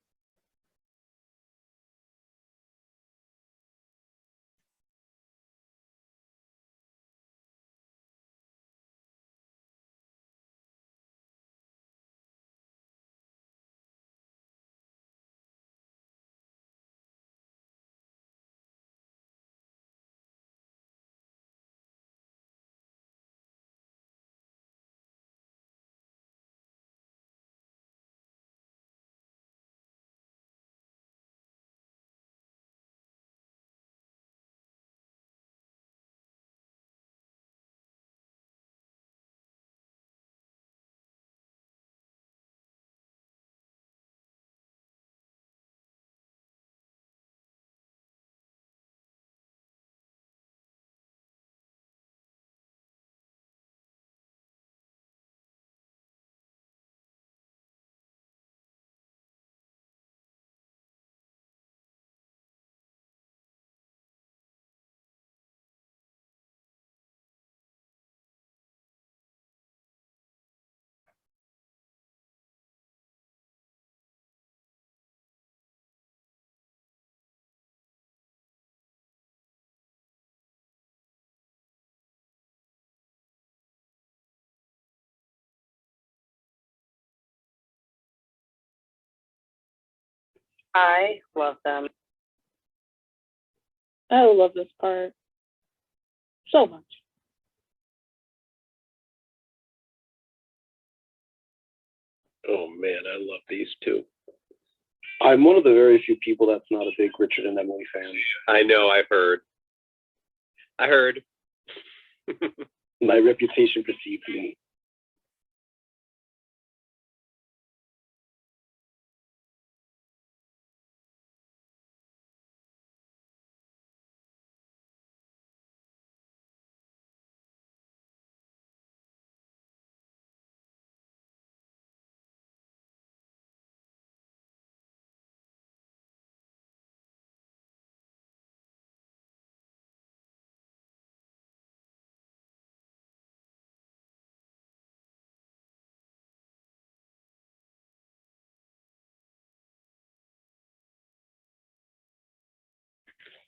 S6: I love them.
S5: I love this part so much.
S7: Oh man, I love these two.
S1: I'm one of the very few people that's not a big Richard and Emily fan.
S2: I know. I heard.
S1: My reputation precedes me.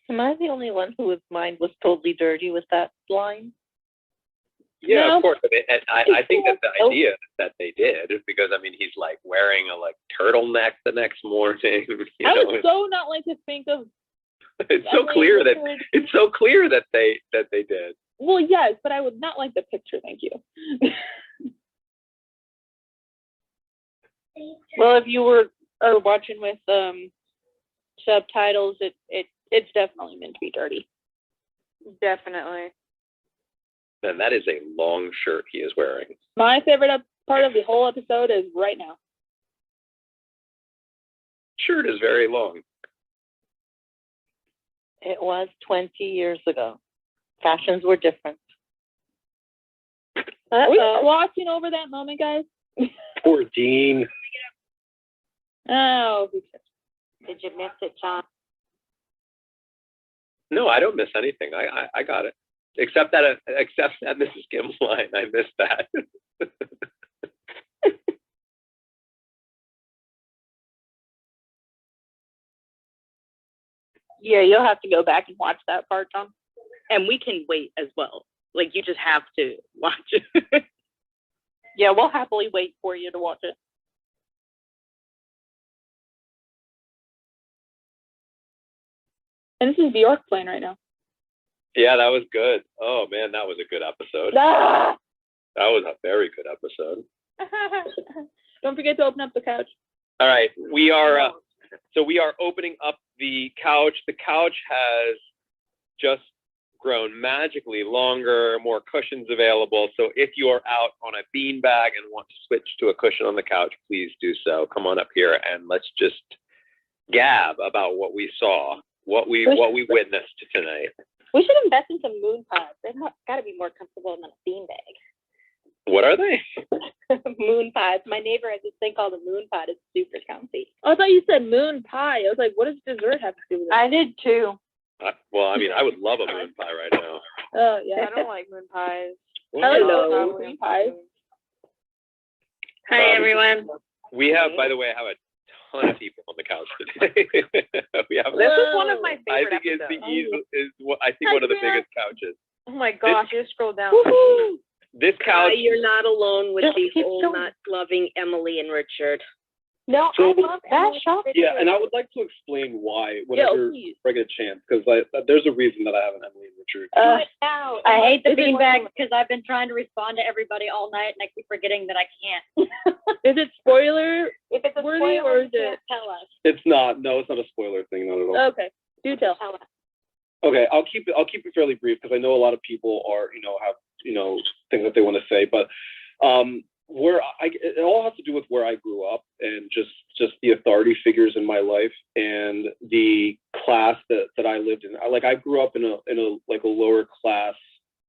S6: Am I the only one whose mind was totally dirty with that line?
S2: Yeah,
S5: No.
S2: of course. I mean, and I think that the idea that they did, because I mean, he's like wearing a like turtleneck the next morning. You
S5: I
S2: know,
S5: would so not like to think of.
S2: it's so
S5: Emily
S2: clear that
S5: Richard.
S2: it's so clear that they did.
S5: Well, yes, but I would not like the picture. Thank you. Well, if you were watching with subtitles, it's definitely meant to be dirty.
S6: Definitely.
S2: And that is a long shirt he is wearing.
S5: My favorite part of the whole episode is right now.
S2: Shirt is very long.
S6: It was 20 years ago. Fashions were different.
S5: Are we glossing over that moment, guys?
S1: Poor Dean.
S5: Oh,
S4: Did you miss it, John?
S2: No, I don't miss anything. I got it. Except that Mrs. Kim's line. I missed that.
S5: yeah, you'll have to go back and watch that part, Tom.
S6: And we can wait as well. Like, you just have to watch it.
S5: Yeah, we'll happily wait for you to watch it. And this is Bjork playing right now.
S2: Yeah, that was good. Oh man, that was a good episode.
S5: Ah!
S2: That was a very good episode.
S5: Don't forget to open up the couch.
S2: All right, we are opening up the couch. The couch has just grown magically longer, more cushions available. So if you are out on a beanbag and want to switch to a cushion on the couch, please do so. Come on up here and let's just gab about what we saw, what we witnessed tonight.
S4: We should invest in some moon pods. They've got to be more comfortable than a beanbag.
S2: What are they?
S4: Moon pods. My neighbor has this thing called a moon pod. It's super comfy.
S5: Oh, I thought you said moon pie. I was like, what does dessert have to do with it?
S3: I did too.
S2: Well, I mean, I would love a moon pie right now.
S5: Oh, yeah.
S3: I don't like moon pies.
S5: Hello, moon pie.
S3: Hi, everyone.
S2: We have, by the way, I have a ton of people on the couch today. We have.
S3: This is one of my
S2: I
S3: favorite
S2: think
S3: episodes.
S2: I think one of the biggest couches.
S3: Oh my gosh, you scroll down.
S5: Woohoo!
S2: This couch.
S8: You're not alone with
S3: Just
S8: the
S3: keep
S8: whole
S3: going.
S8: not loving Emily and Richard.
S3: No,
S1: So-
S3: I love that shop.
S1: Yeah, and I would like to explain why whenever
S5: please.
S1: I get a chance, because there's a reason that I have an Emily and Richard.
S4: I hate the
S5: Is it-
S4: beanbag because I've been trying to respond to everybody all night and I keep forgetting that I can't.
S5: Is it spoiler?
S4: If it's a
S5: Worthy,
S4: spoiler,
S5: or is
S4: you can't
S5: it-
S4: tell us.
S1: It's not a spoiler thing, not at all.
S5: Okay, do tell.
S4: Tell us.
S1: Okay, I'll keep it fairly brief because I know a lot of people are, have, things that they want to say, but it all has to do with where I grew up and just the authority figures in my life and the class that I lived in. I grew up in a lower class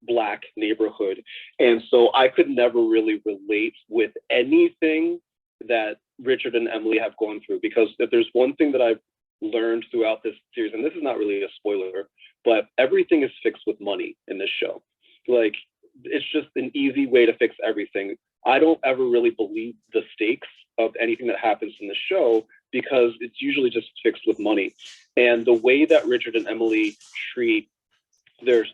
S1: Black neighborhood, and so I could never really relate with anything that Richard and Emily have gone through, because if there's one thing that I've learned throughout this series, and this is not really a spoiler, but everything is fixed with money in this show. Like, it's just an easy way to fix everything. I don't ever really believe the stakes of anything that happens in the show because it's usually just fixed with money. And the way that Richard and Emily treat their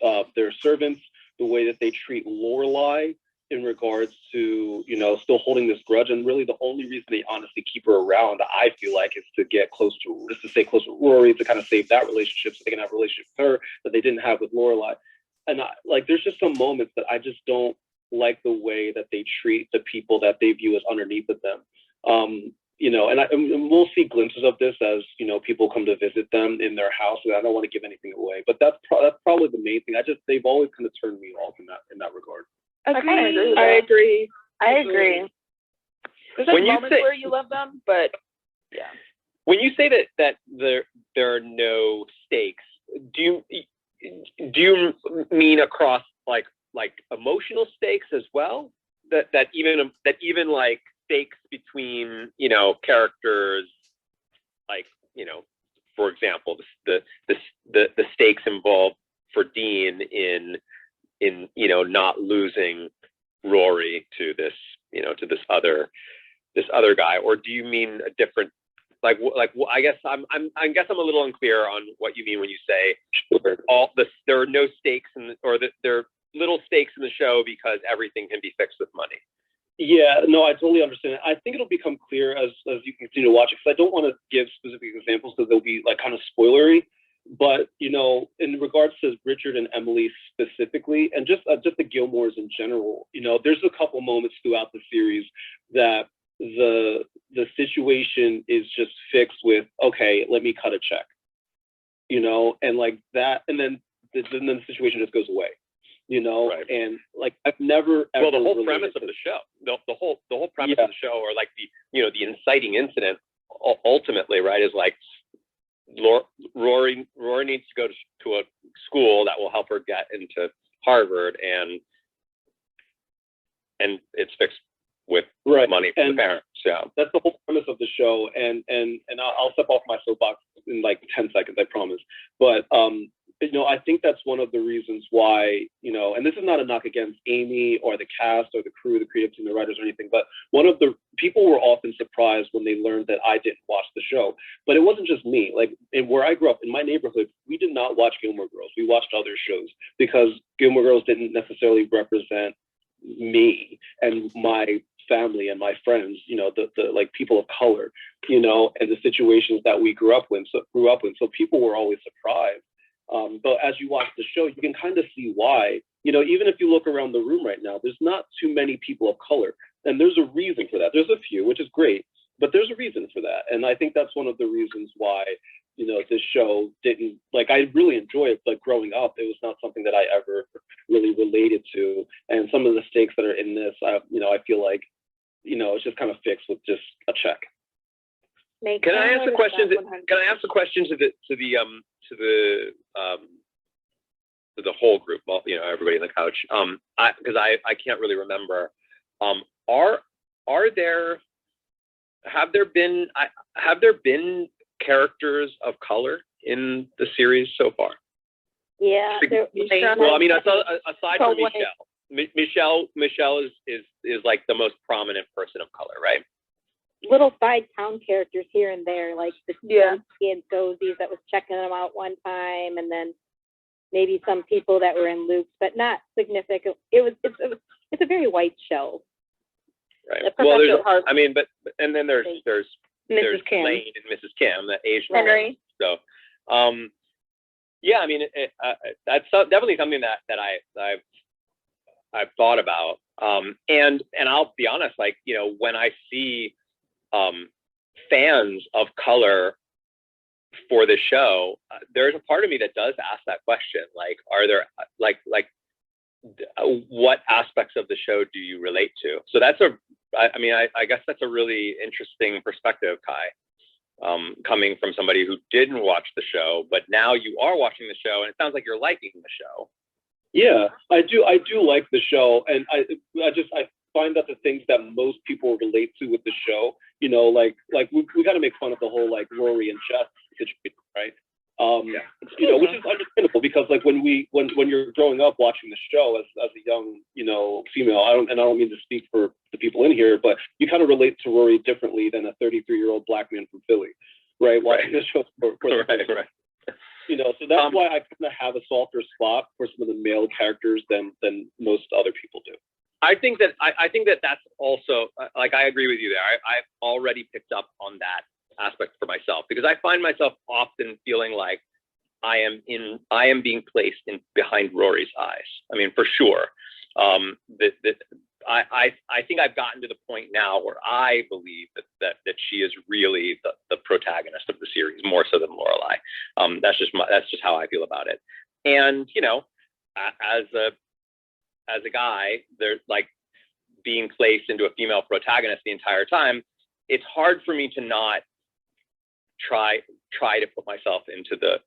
S1: servants, the way that they treat Lorelai in regards to, still holding this grudge. And really the only reason they honestly keep her around, I feel like, is to get close to, just to stay close to Rory, to kind of save that relationship so they can have a relationship with her that they didn't have with Lorelai. And there's just some moments that I just don't like the way that they treat the people that they view as underneath of them. And we'll see glimpses of this as, people come to visit them in their house. And I don't want to give anything away, but that's probably the main thing. They've always kind of turned me off in that regard.
S5: I agree. There's
S2: When you
S5: moments
S2: say-
S5: where you love them, but yeah.
S2: When you say that there are no stakes, do you mean across like emotional stakes as well? That even like stakes between characters, like for example, the stakes involved for Dean in not losing Rory to this other guy, or do you mean a different? I guess I'm a little unclear on what you mean when you say there are no stakes there are little stakes in the show because everything can be fixed with money.
S1: Yeah, no, I totally understand. I think it'll become clear as you continue to watch it, because I don't want to give specific examples because they'll be like kind of spoilery. But in regards to Richard and Emily specifically, and just the Gilmores in general, there's a couple moments throughout the series that the situation is just fixed with, okay, let me cut a check, and like that, and then the situation just goes away.
S2: Right.
S1: And like I've never ever.
S2: Well, the whole premise of the show, the whole premise of the show, or like the inciting incident, ultimately, right, is like Rory needs to go to a school that will help her get into Harvard, and it's fixed with money from the parents. Yeah,
S1: that's the whole premise of the show. And I'll step off my soapbox in like 10 seconds, I promise. But I think that's one of the reasons why, and this is not a knock against Amy or the cast or the crew, the creative team, the writers or anything, but one of the people were often surprised when they learned that I didn't watch the show. But it wasn't just me. Like where I grew up, in my neighborhood, we did not watch Gilmore Girls. We watched other shows because Gilmore Girls didn't necessarily represent me and my family and my friends, the like people of color, and the situations that we grew up with. So people were always surprised. But as you watch the show, you can kind of see why, even if you look around the room right now, there's not too many people of color. And there's a reason for that. There's a few, which is great, but there's a reason for that. And I think that's one of the reasons why, this show didn't, like, I really enjoy it, but growing up, it was not something that I ever really related to. And some of the stakes that are in this, I feel like, it's just kind of fixed with just a check.
S2: Can I ask a question? Can I ask a question to the whole group? Well, everybody in the couch. Because I can't really remember. Have there been characters of color in the series so far?
S4: Yeah.
S2: Well, I mean, aside from Michelle is like the most prominent person of color, right?
S4: Little side town characters here and there, like the kid Dozies that was checking them out one time, and then maybe some people that were in loops, but not significant. It's a very white show.
S2: Right. Well, and then there's
S6: Mrs. Kim.
S2: Lane and Mrs. Kim, the Asian
S6: Henry.
S2: woman. So, yeah, I mean, that's definitely something that I've thought about. And I'll be honest, like, when I see fans of color for the show, there's a part of me that does ask that question. Like, are there what aspects of the show do you relate to? So I guess that's a really interesting perspective, Kai, coming from somebody who didn't watch the show, but now you are watching the show, and it sounds like you're liking the show.
S1: Yeah, I do like the show, and I find that the things that most people relate to with the show, like we got to make fun of the whole like Rory and Jess situation, right? Which is understandable because like when you're growing up watching the show as a young female, I don't mean to speak for the people in here, but you kind of relate to Rory differently than a 33-year-old black man from Philly, right? Watching the show for the first time. So that's why I kind of have a softer spot for some of the male characters than most other people do.
S2: I think that that's also like, I agree with you there. I've already picked up on that aspect for myself, because I find myself often feeling like I am being placed in behind Rory's eyes. I mean, for sure. I think I've gotten to the point now where I believe that she is really the protagonist of the series, more so than Lorelai. That's just how I feel about it. And as a guy, there's like being placed into a female protagonist the entire time. It's hard for me to not try to put myself into the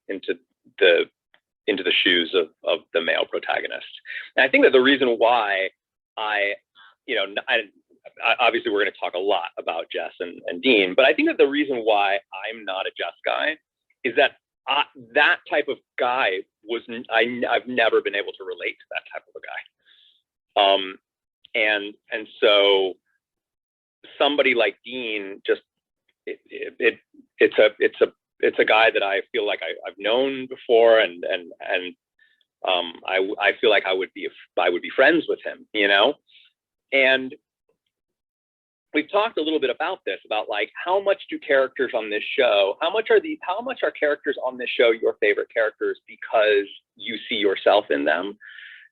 S2: shoes of the male protagonist. And I think that the reason why obviously we're going to talk a lot about Jess and Dean, but I think that the reason why I'm not a Jess guy is that that type of guy I've never been able to relate to that type of a guy. And so somebody like Dean, just it's a guy that I feel like I've known before, and I feel like I would be friends with him, and we've talked a little bit about this, about like how much are characters on this show your favorite characters because you see yourself in them,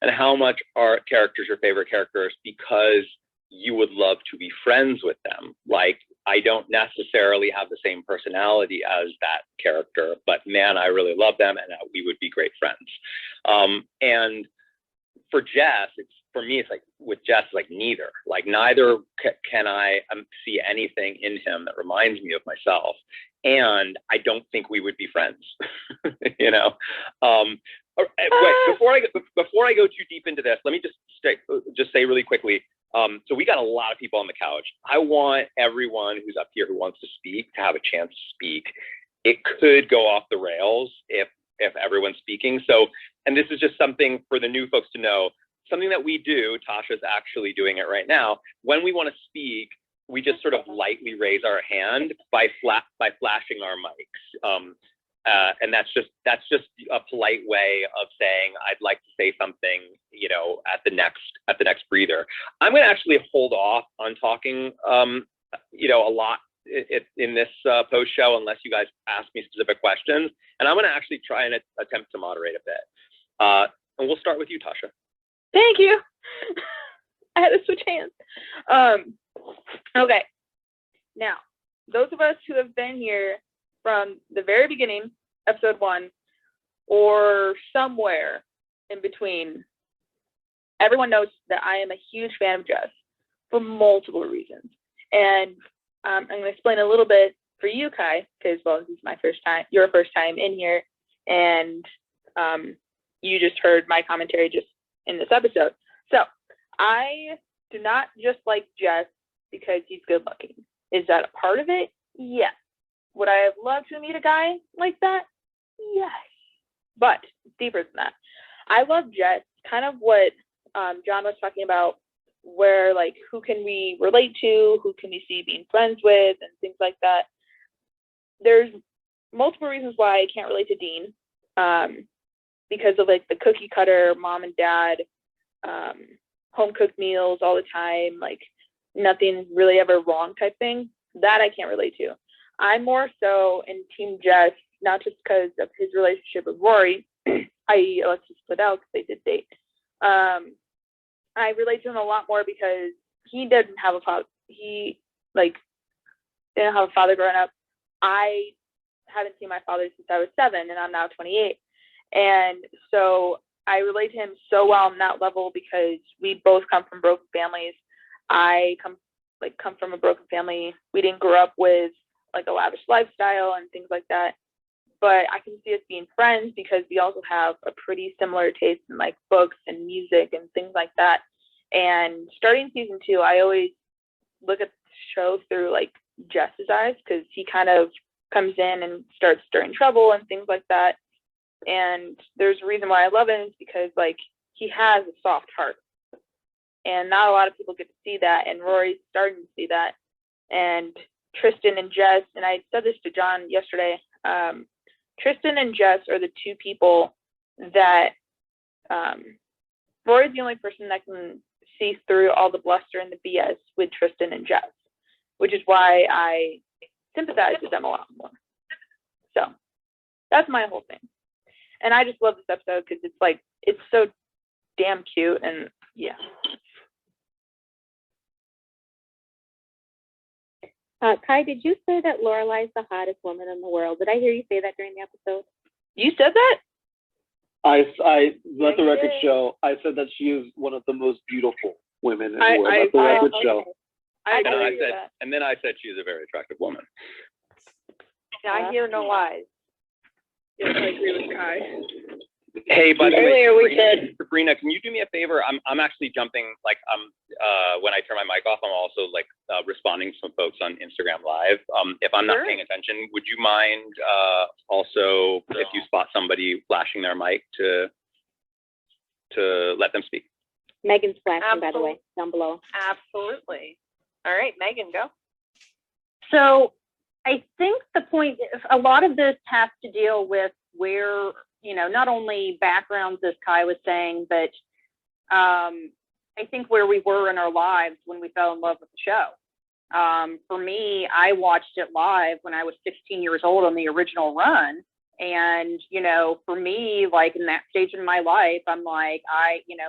S2: and how much are characters your favorite characters because you would love to be friends with them. Like, I don't necessarily have the same personality as that character, but man, I really love them, and we would be great friends. And for Jess, it's like with Jess, like neither can I see anything in him that reminds me of myself, and I don't think we would be friends. Wait, before I go too deep into this, let me just say really quickly. So we got a lot of people on the couch. I want everyone who's up here who wants to speak to have a chance to speak. It could go off the rails if everyone's speaking. So, and this is just something for the new folks to know, something that we do. Tasha's actually doing it right now. When we want to speak, we just sort of lightly raise our hand by flashing our mics. And that's just a polite way of saying I'd like to say something, at the next breather. I'm going to actually hold off on talking, a lot in this post show, unless you guys ask me specific questions. And I'm going to actually try and attempt to moderate a bit. And we'll start with you, Tasha.
S5: Thank you. I had to switch hands. Okay. Now, those of us who have been here from the very beginning, episode 1, or somewhere in between, everyone knows that I am a huge fan of Jess for multiple reasons. And I'm going to explain a little bit for you, Ky, because, well, this is your first time in here, and you just heard my commentary just in this episode. So I do not just like Jess because he's good looking. Is that a part of it? Yes. Would I have loved to meet a guy like that? Yes. But deeper than that, I love Jess, kind of what John was talking about, where like who can we relate to, who can we see being friends with, and things like that. There's multiple reasons why I can't relate to Dean, because of like the cookie cutter mom and dad, home cooked meals all the time, like nothing really ever wrong type thing. That I can't relate to. I'm more so in Team Jess, not just because of his relationship with Rory, i.e. Alexis split out because they did date. I relate to him a lot more because he didn't have a father. He didn't have a father growing up. I haven't seen my father since I was 7, and I'm now 28. And so I relate to him so well on that level because we both come from broken families. I come from a broken family. We didn't grow up with like a lavish lifestyle and things like that. But I can see us being friends because we also have a pretty similar taste in like books and music and things like that. And starting season 2, I always look at the show through like Jess's eyes because he kind of comes in and starts stirring trouble and things like that. And there's a reason why I love him is because like he has a soft heart. And not a lot of people get to see that. And Rory's starting to see that. And Tristan and Jess, and I said this to John yesterday, Tristan and Jess are the two people that Rory's the only person that can see through all the bluster and the BS with Tristan and Jess, which is why I sympathize with them a lot more. So that's my whole thing. And I just love this episode because it's like, it's so damn cute. And yeah.
S4: Ky, did you say that Lorelai's the hottest woman in the world? Did I hear you say that during the episode?
S5: You said that?
S1: I let the
S5: you
S1: record
S5: did.
S1: show. I said that she is one of the most beautiful women in the
S3: I-
S1: world.
S3: I-
S1: Let the record
S4: okay.
S1: show.
S3: I
S2: And I
S3: agree.
S2: said,
S5: that.
S2: and then I said she is a very attractive woman.
S5: I hear no lies.
S3: Yes, I agree with Ky.
S2: Hey, by the way,
S8: Earlier we
S2: Sabrina, can you do me a favor? I'm actually jumping, like, when I turn my mic off, I'm also like responding to some folks on Instagram Live. If I'm not
S5: Sure.
S2: paying attention, would you mind also if you spot somebody flashing their mic to let them speak?
S4: Megan's flashing, by the way,
S6: Absolutely.
S4: down below.
S6: Absolutely. All right, Megan, go.
S9: So I think the point, a lot of this has to deal with where, not only backgrounds, as Ky was saying, but I think where we were in our lives when we fell in love with the show. For me, I watched it live when I was 16 years old on the original run. And, for me, like in that stage in my life, I'm like,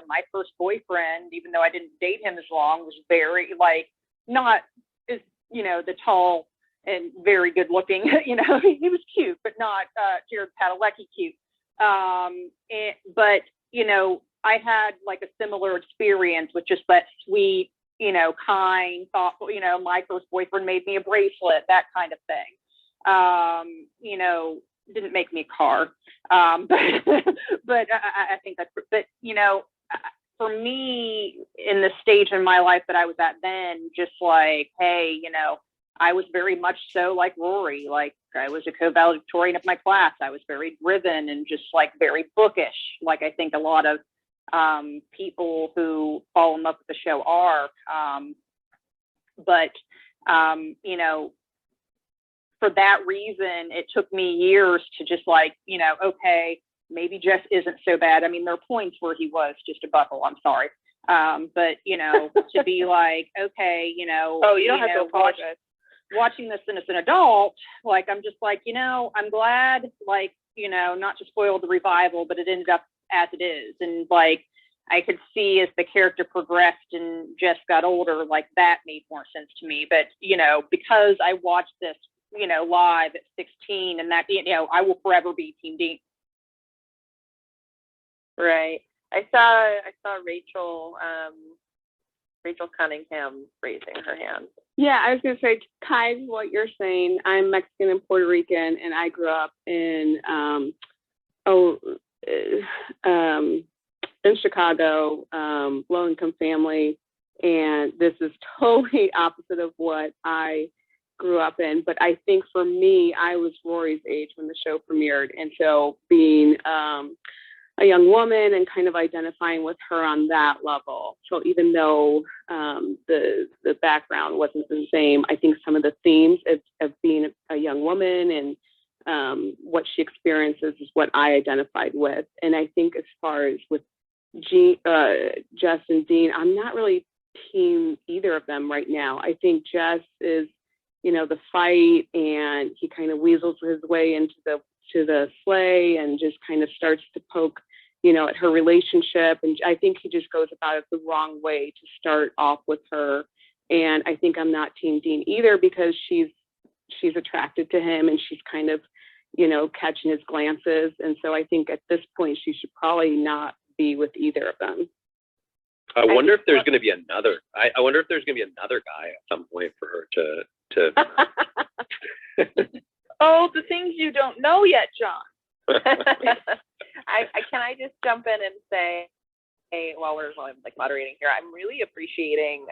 S9: my first boyfriend, even though I didn't date him as long, was very like, not as, the tall and very good looking, he was cute, but not Jared Padalecki cute. But, I had like a similar experience with just that sweet, kind, thoughtful, my first boyfriend made me a bracelet, that kind of thing. Didn't make me a car. But I think that's, but, for me in the stage in my life that I was at then, just like, hey, I was very much so like Rory, like I was a co-valedictorian of my class. I was very driven and just like very bookish. Like I think a lot of people who fall in love with the show are. But for that reason, it took me years to just like, okay, maybe Jess isn't so bad. I mean, there are points where he was just a buckle. I'm sorry. But, to be like, okay,
S5: Oh, you don't have to apologize.
S9: Watching this as an adult, like, I'm just like, I'm glad, like, not to spoil the revival, but it ended up as it is. And like, I could see as the character progressed and Jess got older, like that made more sense to me. But, because I watched this, live at 16 and that, I will forever be Team Dean.
S6: Right. I saw Rachel Cunningham raising her hand.
S3: Yeah, I was going to say, Ky, what you're saying, I'm Mexican and Puerto Rican, and I grew up in Chicago, low-income family, and this is totally opposite of what I grew up in. But I think for me, I was Rory's age when the show premiered, and so being a young woman and kind of identifying with her on that level. So even though the background wasn't the same, I think some of the themes of being a young woman and what she experiences is what I identified with. And I think as far as with Jess and Dean, I'm not really team either of them right now. I think Jess is, the fight, and he kind of weasels his way into the sleigh and just kind of starts to poke, at her relationship. And I think he just goes about it the wrong way to start off with her. And I think I'm not Team Dean either, because she's attracted to him and she's kind of, catching his glances. And so I think at this point, she should probably not be with either of them.
S7: I wonder if there's going to be another. I wonder if there's going to be another guy at some point for her to.
S5: Oh, the things you don't know yet, John.
S6: Can I just jump in and say, hey, while I'm like moderating here, I'm really appreciating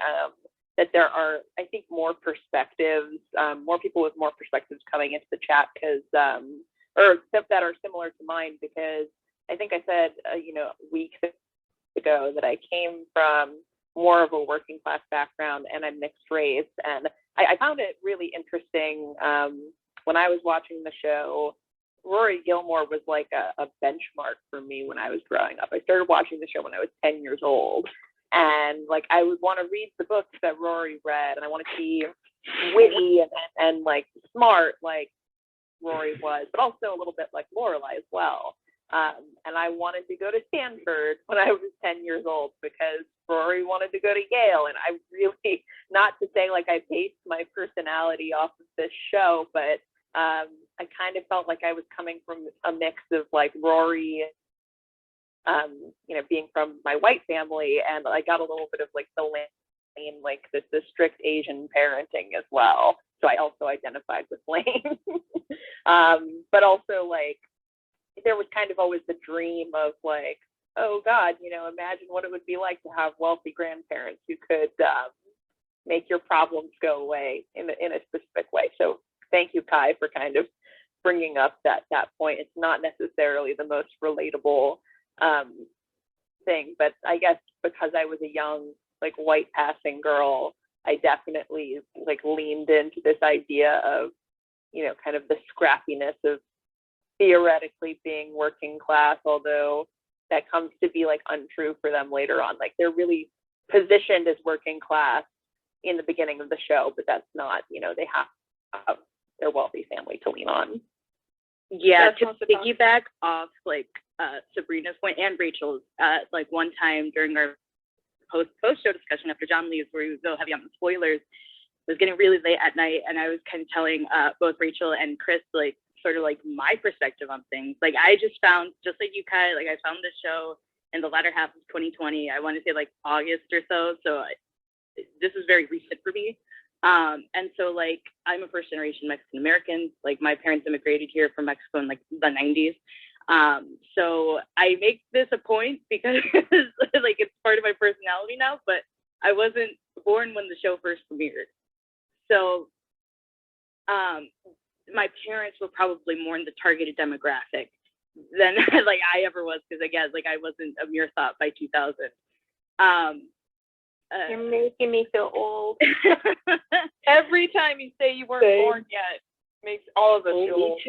S6: that there are, I think, more perspectives, more people with more perspectives coming into the chat or that are similar to mine, because I think I said, weeks ago that I came from more of a working class background and I'm mixed race. And I found it really interesting when I was watching the show. Rory Gilmore was like a benchmark for me when I was growing up. I started watching the show when I was 10 years old.
S10: And like I would want to read the books that Rory read, and I want to be witty and like smart like Rory was, but also a little bit like Lorelai as well. And I wanted to go to Stanford when I was 10 years old because Rory wanted to go to Yale. And I really, not to say like I based my personality off of this show, but I kind of felt like I was coming from a mix of like Rory, you know, being from my white family, and I got a little bit of like the Lane, like the strict Asian parenting as well. So I also identified with Lane. But also like there was kind of always the dream of like, oh God, you know, imagine what it would be like to have wealthy grandparents who could make your problems go away in a specific way. So thank you, Ky, for kind of bringing up that point. It's not necessarily the most relatable thing, but I guess because I was a young, like white passing girl, I definitely like leaned into this idea of, you know, kind of the scrappiness of theoretically being working class, although that comes to be like untrue for them later on. Like they're really positioned as working class in the beginning of the show, but that's not, you know, they have their wealthy family to lean on.
S6: Yeah,
S3: That's
S6: to piggyback off like Sabrina's point and Rachel's, like one time during our post show discussion after John leaves, where we would go heavy on the spoilers, it was getting really late at night, and I was kind of telling both Rachel and Chris like sort of like my perspective on things. Like I just found, just like you, Ky, like I found this show in the latter half of 2020. I want to say like August or so. So this is very recent for me. And so like I'm a first generation Mexican American. Like my parents immigrated here from Mexico in like the 90s. So I make this a point because like it's part of my personality now, but I wasn't born when the show first premiered. So my parents were probably more in the targeted demographic than like I ever was, because again, like I wasn't a mere thought by 2000.
S3: You're making me feel old.
S5: Every time you say you weren't born yet, makes all of us feel old.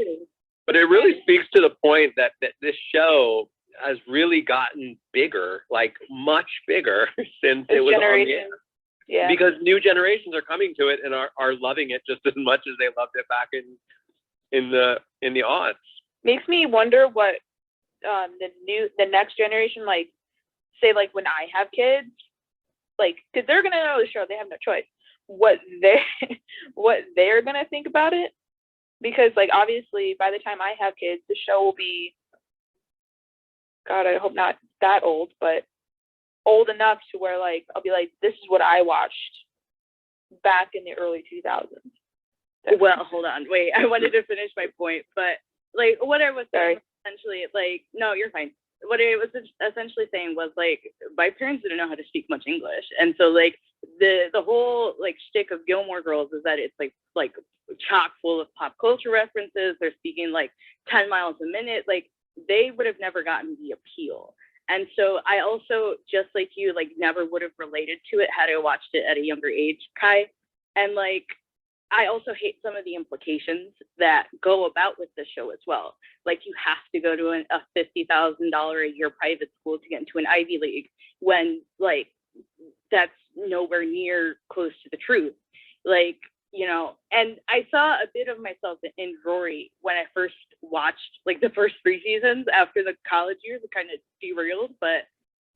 S7: But it really speaks to the point that this show has really gotten bigger, like much bigger since it was on the air.
S5: Yeah.
S7: Because new generations are coming to it and are loving it just as much as they loved it back in the aughts.
S5: Makes me wonder what the next generation, like say like when I have kids, like because they're gonna know the show, they have no choice. What they're gonna think about it, because like obviously by the time I have kids, the show will be, God, I hope not that old, but old enough to where like I'll be like, this is what I watched back in the early 2000s.
S6: Well, hold on, wait. I wanted to finish my point, but like what I was saying essentially, like, no, you're fine. What I was essentially saying was like my parents didn't know how to speak much English, and so like the whole like shtick of Gilmore Girls is that it's like chock full of pop culture references. They're speaking like 10 miles a minute. Like they would have never gotten the appeal. And so I also, just like you, like never would have related to it had I watched it at a younger age, Ky. And like, I also hate some of the implications that go about with the show as well. Like you have to go to a $50,000 a year private school to get into an Ivy League, when like that's nowhere near close to the truth. Like, you know, and I saw a bit of myself in Rory when I first watched like the first 3 seasons after the college years. It kind of derailed, but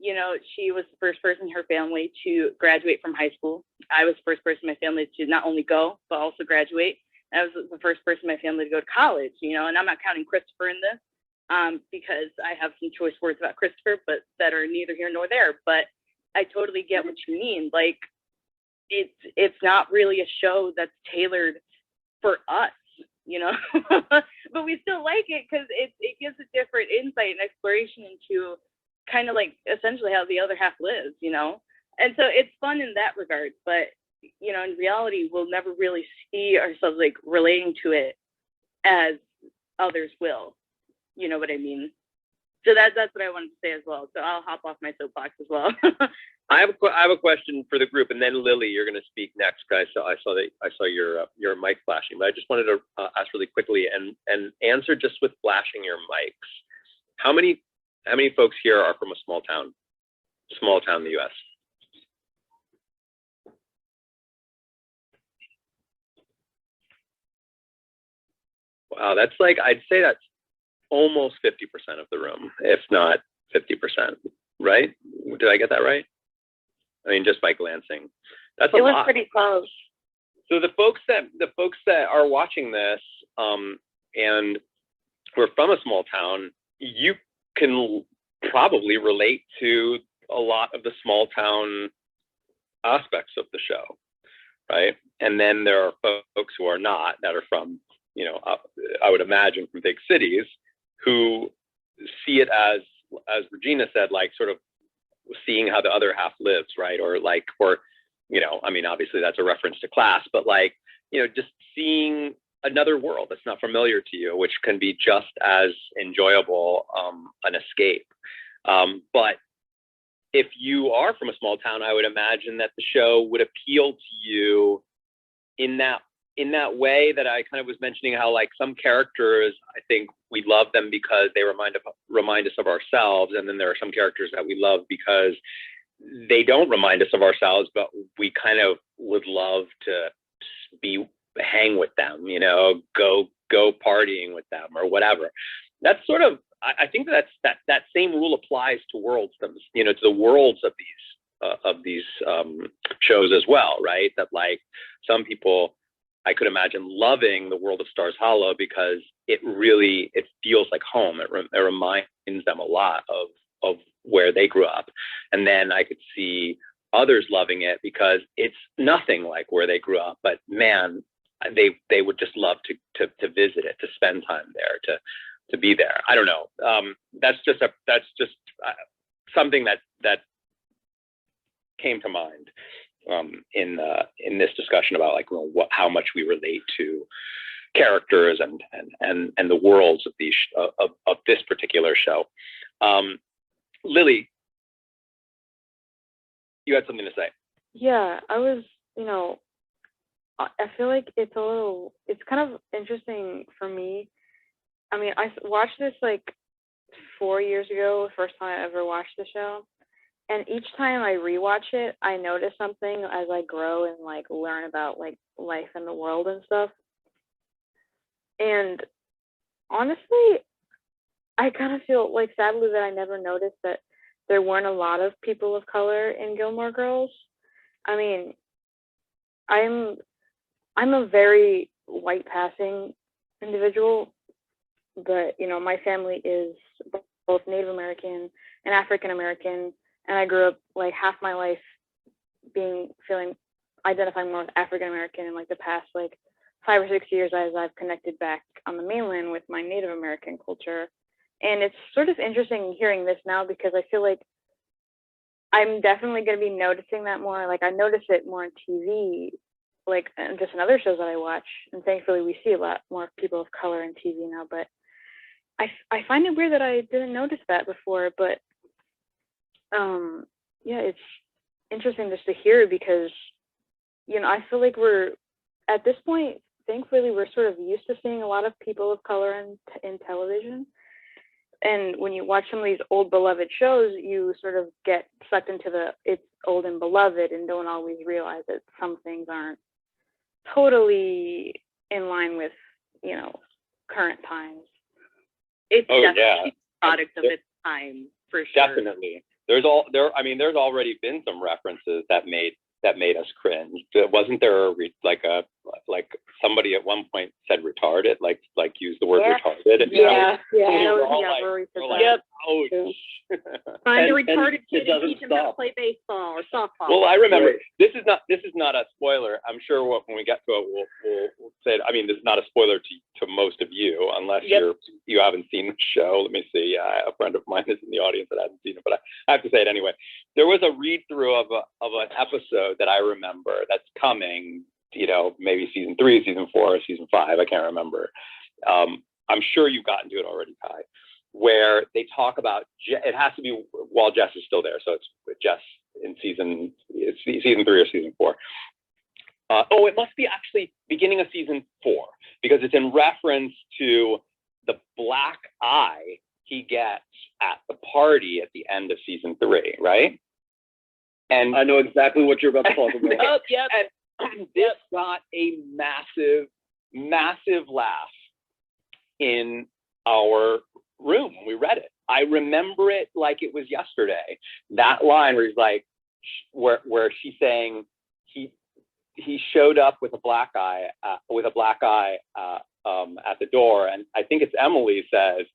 S6: you know, she was the first person in her family to graduate from high school. I was the first person in my family to not only go, but also graduate. And I was the first person in my family to go to college, you know, and I'm not counting Christopher in this because I have some choice words about Christopher, but that are neither here nor there. But I totally get what you mean. Like, it's not really a show that's tailored for us, you know, but we still like it because it gives a different insight and exploration into kind of like essentially how the other half lives, you know. And so it's fun in that regard, but you know, in reality we'll never really see ourselves like relating to it as others will, you know what I mean? So that's what I wanted to say as well. So I'll hop off my soapbox as well.
S7: I have a question for the group, and then Lily, you're going to speak next, guys. So I saw your mic flashing, but I just wanted to ask really quickly and answer just with flashing your mics. How many folks here are from a small town in the U.S.? Wow, that's like, I'd say that's almost 50% of the room, if not 50%, right? Did I get that right? I mean, just by glancing, that's a
S8: It was
S7: lot.
S8: pretty close.
S7: So the folks that are watching this, and we're from a small town, you can probably relate to a lot of the small town aspects of the show, right? And then there are folks who are not, that are from, you know, I would imagine from big cities, who see it as Regina said, like sort of seeing how the other half lives, right? Or like, or, you know, I mean, obviously that's a reference to class, but like, you know, just seeing another world that's not familiar to you, which can be just as enjoyable, an escape. But if you are from a small town, I would imagine that the show would appeal to you in that way that I kind of was mentioning, how like some characters, I think we love them because they remind us of ourselves. And then there are some characters that we love because they don't remind us of ourselves, but we kind of would love to hang with them, you know, go partying with them or whatever. That's sort of, I think that same rule applies to worlds, you know, to the worlds of these shows as well, right? That like some people, I could imagine loving the world of Stars Hollow because it feels like home. It reminds them a lot of where they grew up. And then I could see others loving it because it's nothing like where they grew up, but man, they would just love to visit it, to spend time there, to be there. I don't know. That's just something that came to mind in this discussion about like, well, how much we relate to characters and the worlds of these of this particular show. Lily, you had something to say.
S3: Yeah, I was, you know, I feel like it's kind of interesting for me. I mean, I watched this like 4 years ago, the first time I ever watched the show. And each time I rewatch it, I notice something as I grow and like learn about like life in the world and stuff. And honestly, I kind of feel like sadly that I never noticed that there weren't a lot of people of color in Gilmore Girls. I mean, I'm a very white passing individual, but you know, my family is both Native American and African American, and I grew up like half my life identifying more with African American in like the past like 5 or 6 years as I've connected back on the mainland with my Native American culture. And it's sort of interesting hearing this now because I feel like I'm definitely going to be noticing that more. Like I notice it more on TV, like and just in other shows that I watch. And thankfully we see a lot more people of color in TV now. But I find it weird that I didn't notice that before. But yeah, it's interesting just to hear because, you know, I feel like we're at this point, thankfully, we're sort of used to seeing a lot of people of color in television. And when you watch some of these old beloved shows, you sort of get sucked into it's old and beloved and don't always realize that some things aren't totally in line with, you know, current times.
S6: It's
S7: Oh,
S6: definitely
S7: yeah.
S6: a product of its time, for sure.
S7: Definitely. There's already been some references that made us cringe. Wasn't there like somebody at one point said retarded, like used the word retarded? And
S3: Rory said that.
S6: Yep.
S7: Ouch.
S6: Find a
S1: And
S6: retarded
S1: it
S6: kid and
S1: doesn't
S6: teach him how to
S1: stop.
S6: play baseball or softball.
S7: Well, I remember
S1: Right.
S7: this is not a spoiler. I'm sure when we get to it, we'll say it. I mean, this is not a spoiler to most of you, unless you haven't seen the show. Let me see. A friend of mine is in the audience that hasn't seen it, but I have to say it anyway. There was a read through of an episode that I remember that's coming. You know, maybe season 3, season 4, season 5. I can't remember. I'm sure you've gotten to it already, Ky, where they talk about, it has to be while Jess is still there. So it's Jess in season 3 or season 4. It must be actually beginning of season 4 because it's in reference to the black eye he gets at the party at the end of season 3, right? And
S1: I know exactly what you're about to talk about.
S6: Oh, yep.
S7: and this got a massive laugh in our room when we read it. I remember it like it was yesterday. That line where he's like, where she's saying he showed up with a black eye at the door, and I think it's Emily says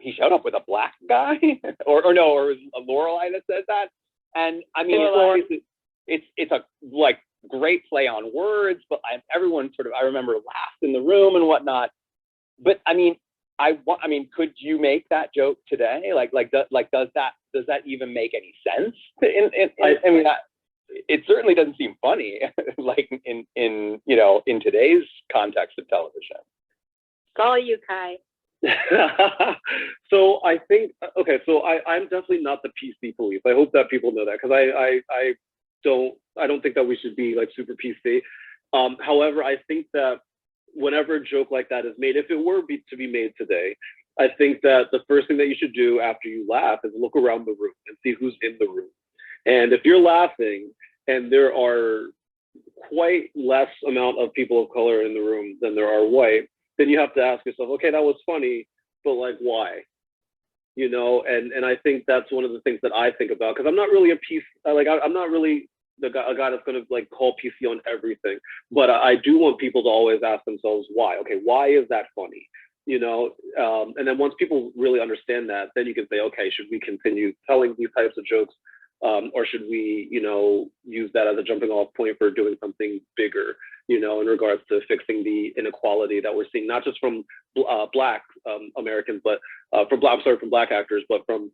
S7: he showed up with a black guy, or no, or it was Lorelai that says that. And I mean, it's a like great play on words, but everyone sort of, I remember, laughed in the room and whatnot. But I mean, I mean, could you make that joke today? Does that even make any sense? I mean, it certainly doesn't seem funny, like in today's context of television.
S8: Call you, Ky.
S1: So I think, okay, so I'm definitely not the PC police. I hope that people know that, because I don't think that we should be like super PC. However, I think that whenever a joke like that is made, if it were to be made today, I think that the first thing that you should do after you laugh is look around the room and see who's in the room. And if you're laughing and there are quite less amount of people of color in the room than there are white, then you have to ask yourself, okay, that was funny, but like, why? You know, and I think that's one of the things that I think about, because I'm not really I'm not really a guy that's going to like call PC on everything, but I do want people to always ask themselves why. Okay, why is that funny? You know, and then once people really understand that, then you can say, okay, should we continue telling these types of jokes, or should we, you know, use that as a jumping off point for doing something bigger, you know, in regards to fixing the inequality that we're seeing, not just from Black Americans, but from Black actors, but from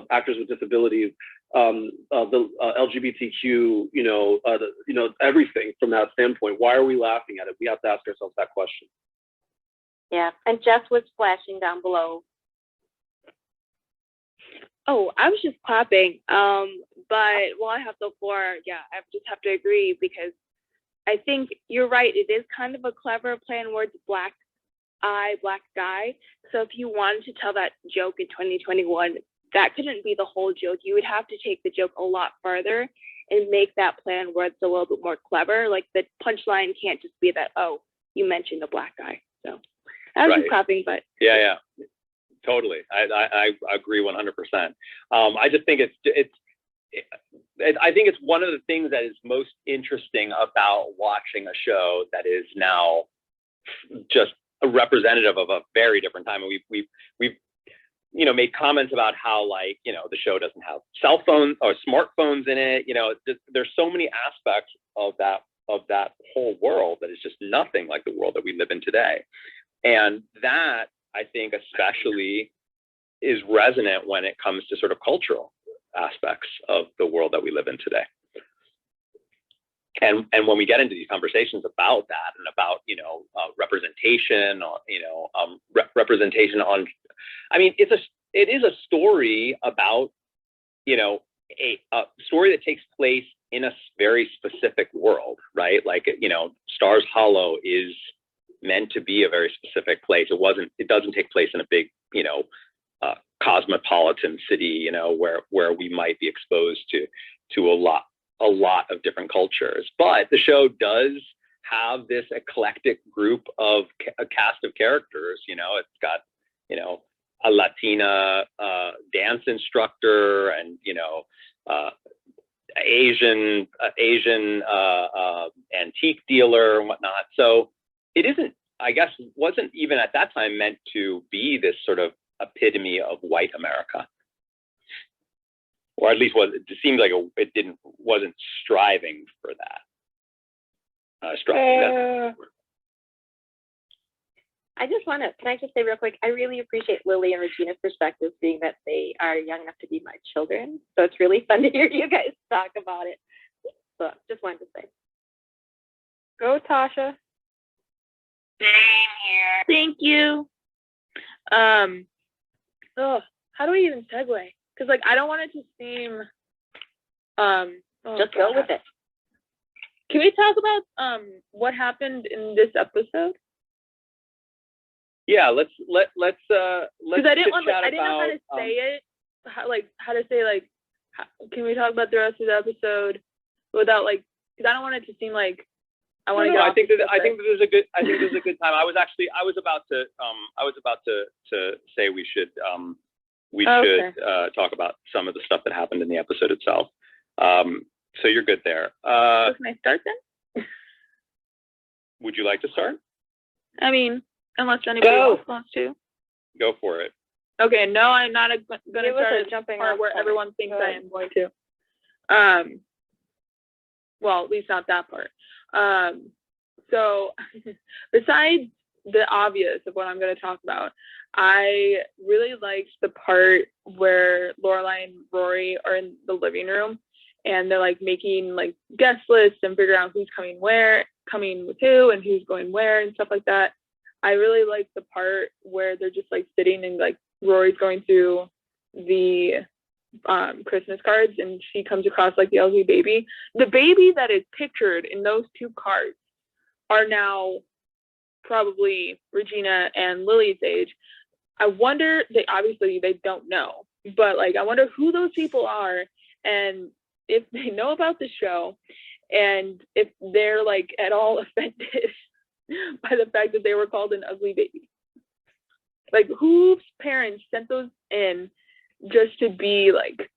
S1: actors with disabilities, the LGBTQ, everything from that standpoint. Why are we laughing at it? We have to ask ourselves that question.
S8: Yeah, and Jess was flashing down below.
S3: Oh, I was just clapping. But while I have the floor, yeah, I just have to agree, because I think you're right. It is kind of a clever play on words, black eye, black guy. So if you wanted to tell that joke in 2021, that couldn't be the whole joke. You would have to take the joke a lot farther and make that play on words a little bit more clever. Like the punchline can't just be that, oh, you mentioned a black guy. So I was just clapping, but
S7: yeah, totally. I agree 100%. I just think I think it's one of the things that is most interesting about watching a show that is now just a representative of a very different time. And we've made comments about how, like, the show doesn't have cell phones or smartphones in it. There's so many aspects of that whole world that is just nothing like the world that we live in today. And that, I think, especially is resonant when it comes to sort of cultural aspects of the world that we live in today. And when we get into these conversations about that and about, representation, or, representation on, I mean, it is a story about, a story that takes place in a very specific world, right? Like, Stars Hollow is meant to be a very specific place. It doesn't take place in a big, cosmopolitan city, where we might be exposed to a lot of different cultures. But the show does have this eclectic group of a cast of characters. It's got, a Latina dance instructor, and Asian antique dealer and whatnot. So it wasn't even at that time meant to be this sort of epitome of white America, or at least it seemed like it wasn't striving for that.
S4: Can I just say real quick, I really appreciate Lily and Regina's perspective, being that they are young enough to be my children. So it's really fun to hear you guys talk about it. So just wanted to say.
S5: Go, Tasha.
S3: same here. Thank you.
S5: How do we even segue? Because like I don't want it to seem
S4: Just go with it.
S5: Can we talk about what happened in this episode?
S7: Yeah, let's
S5: Because I didn't know how to say it. How to say can we talk about the rest of the episode without because I don't want it to seem like I want to
S7: No,
S5: get
S7: I
S5: off
S7: think
S5: this
S7: that
S5: subject.
S7: there's a good time. I was about to say we should
S5: Okay.
S7: talk about some of the stuff that happened in the episode itself. So you're good there.
S5: So can I start then?
S7: Would you like to start?
S5: I mean, unless anybody else wants to.
S7: Go for it.
S5: Okay, no, I'm not going to
S4: Give us
S5: start
S4: a
S5: at the
S4: jumping
S5: part
S4: off
S5: where
S4: point.
S5: everyone thinks
S4: Go
S5: I
S4: ahead.
S5: am going to. Well, at least not that part. So besides the obvious of what I'm going to talk about, I really liked the part where Lorelai and Rory are in the living room and they're like making like guest lists and figuring out who's coming with who and who's going where and stuff like that. I really liked the part where they're just like sitting and like Rory's going through the Christmas cards and she comes across like the ugly baby. The baby that is pictured in those two cards are now probably Regina and Lily's age. I wonder, they don't know, but like I wonder who those people are and if they know about the show and if they're like at all offended by the fact that they were called an ugly baby. Like whose parents sent those in just to be like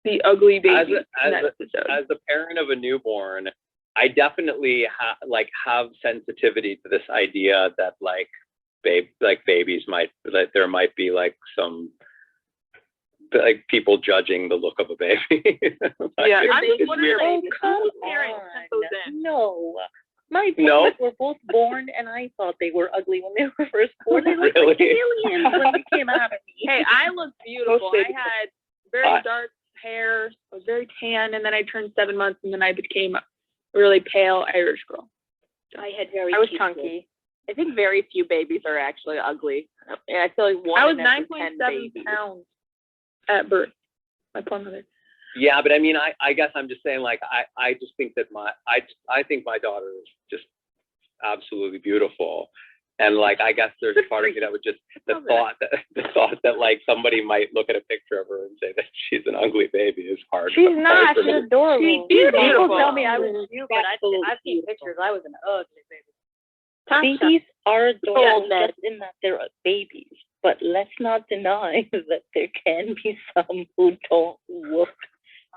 S5: the ugly baby in that episode?
S7: As the parent of a newborn, I definitely have sensitivity to this idea that babies there might be like some like people judging the look of a baby.
S5: Yeah, I'm
S7: it's
S5: just wondering
S7: weird.
S5: whose parents sent those in.
S6: No. My
S7: No?
S6: boys were both born, and I thought they were ugly when they were first born. They looked
S7: Really?
S6: like aliens when they came out of me.
S5: Hey, I looked beautiful.
S7: Most
S5: I had very dark hair. I was very tan, and then I turned 7 months, and then I became a really pale Irish girl.
S10: I was chunky. I think very few babies are actually ugly. And I feel like one
S5: I was
S10: in every 10
S5: 9.7
S10: babies.
S5: pounds at birth. My poor mother.
S7: Yeah, but I mean, I guess I'm just saying, like, I just think that I think my daughter is just absolutely beautiful, and like, I guess there's a part of me that would just the thought that like somebody might look at a picture of her and say that she's an ugly baby is hard.
S4: She's not.
S7: for
S4: She's
S7: me.
S4: adorable.
S5: She's
S6: People
S5: beautiful.
S6: tell me I was cute, but I've seen pictures. I was an ugly baby.
S4: Tasha.
S6: Babies are adorable
S10: Yeah.
S6: just in that they're babies, but let's not deny that there can be some who don't look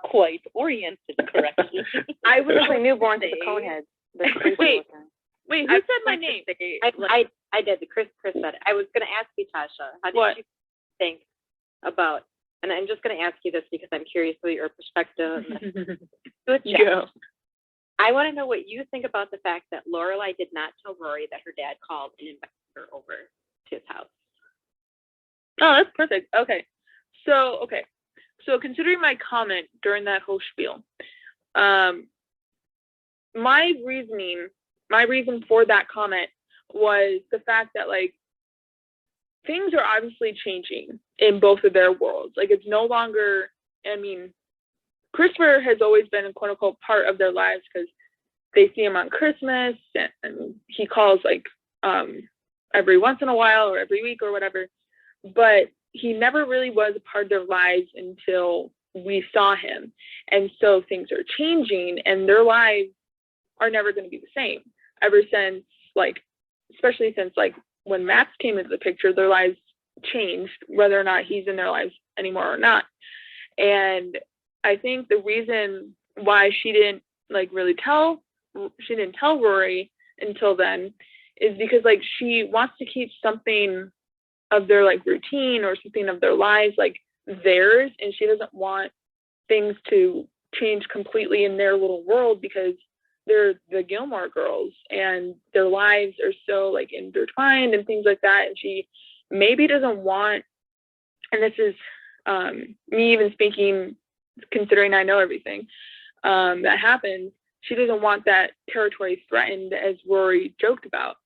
S6: quite oriented correctly.
S10: I was
S4: Especially newborns with the
S10: say-
S4: cone heads.
S5: Wait, who said my name?
S8: I did. Chris said it. I was going to ask you, Tasha, how did
S5: What?
S8: you think about, and I'm just going to ask you this because I'm curious about your perspective. Good job.
S5: Yeah.
S8: I want to know what you think about the fact that Lorelai did not tell Rory that her dad called and invited her over to his house.
S5: Oh, that's perfect. Okay. So considering my comment during that whole spiel, my reason for that comment was the fact that like things are obviously changing in both of their worlds. Like it's no longer, I mean, Christopher has always been a quote unquote part of their lives because they see him on Christmas and he calls like every once in a while or every week or whatever. But he never really was a part of their lives until we saw him. And so things are changing and their lives are never going to be the same ever since, like, especially since, like, when Max came into the picture, their lives changed, whether or not he's in their lives anymore or not. And I think the reason why she didn't tell Rory until then is because, like, she wants to keep something of their like routine or something of their lives like theirs, and she doesn't want things to change completely in their little world because they're the Gilmore girls and their lives are so like intertwined and things like that. And she maybe doesn't want, and this is me even speaking, considering I know everything that happens, she doesn't want that territory threatened, as Rory joked about.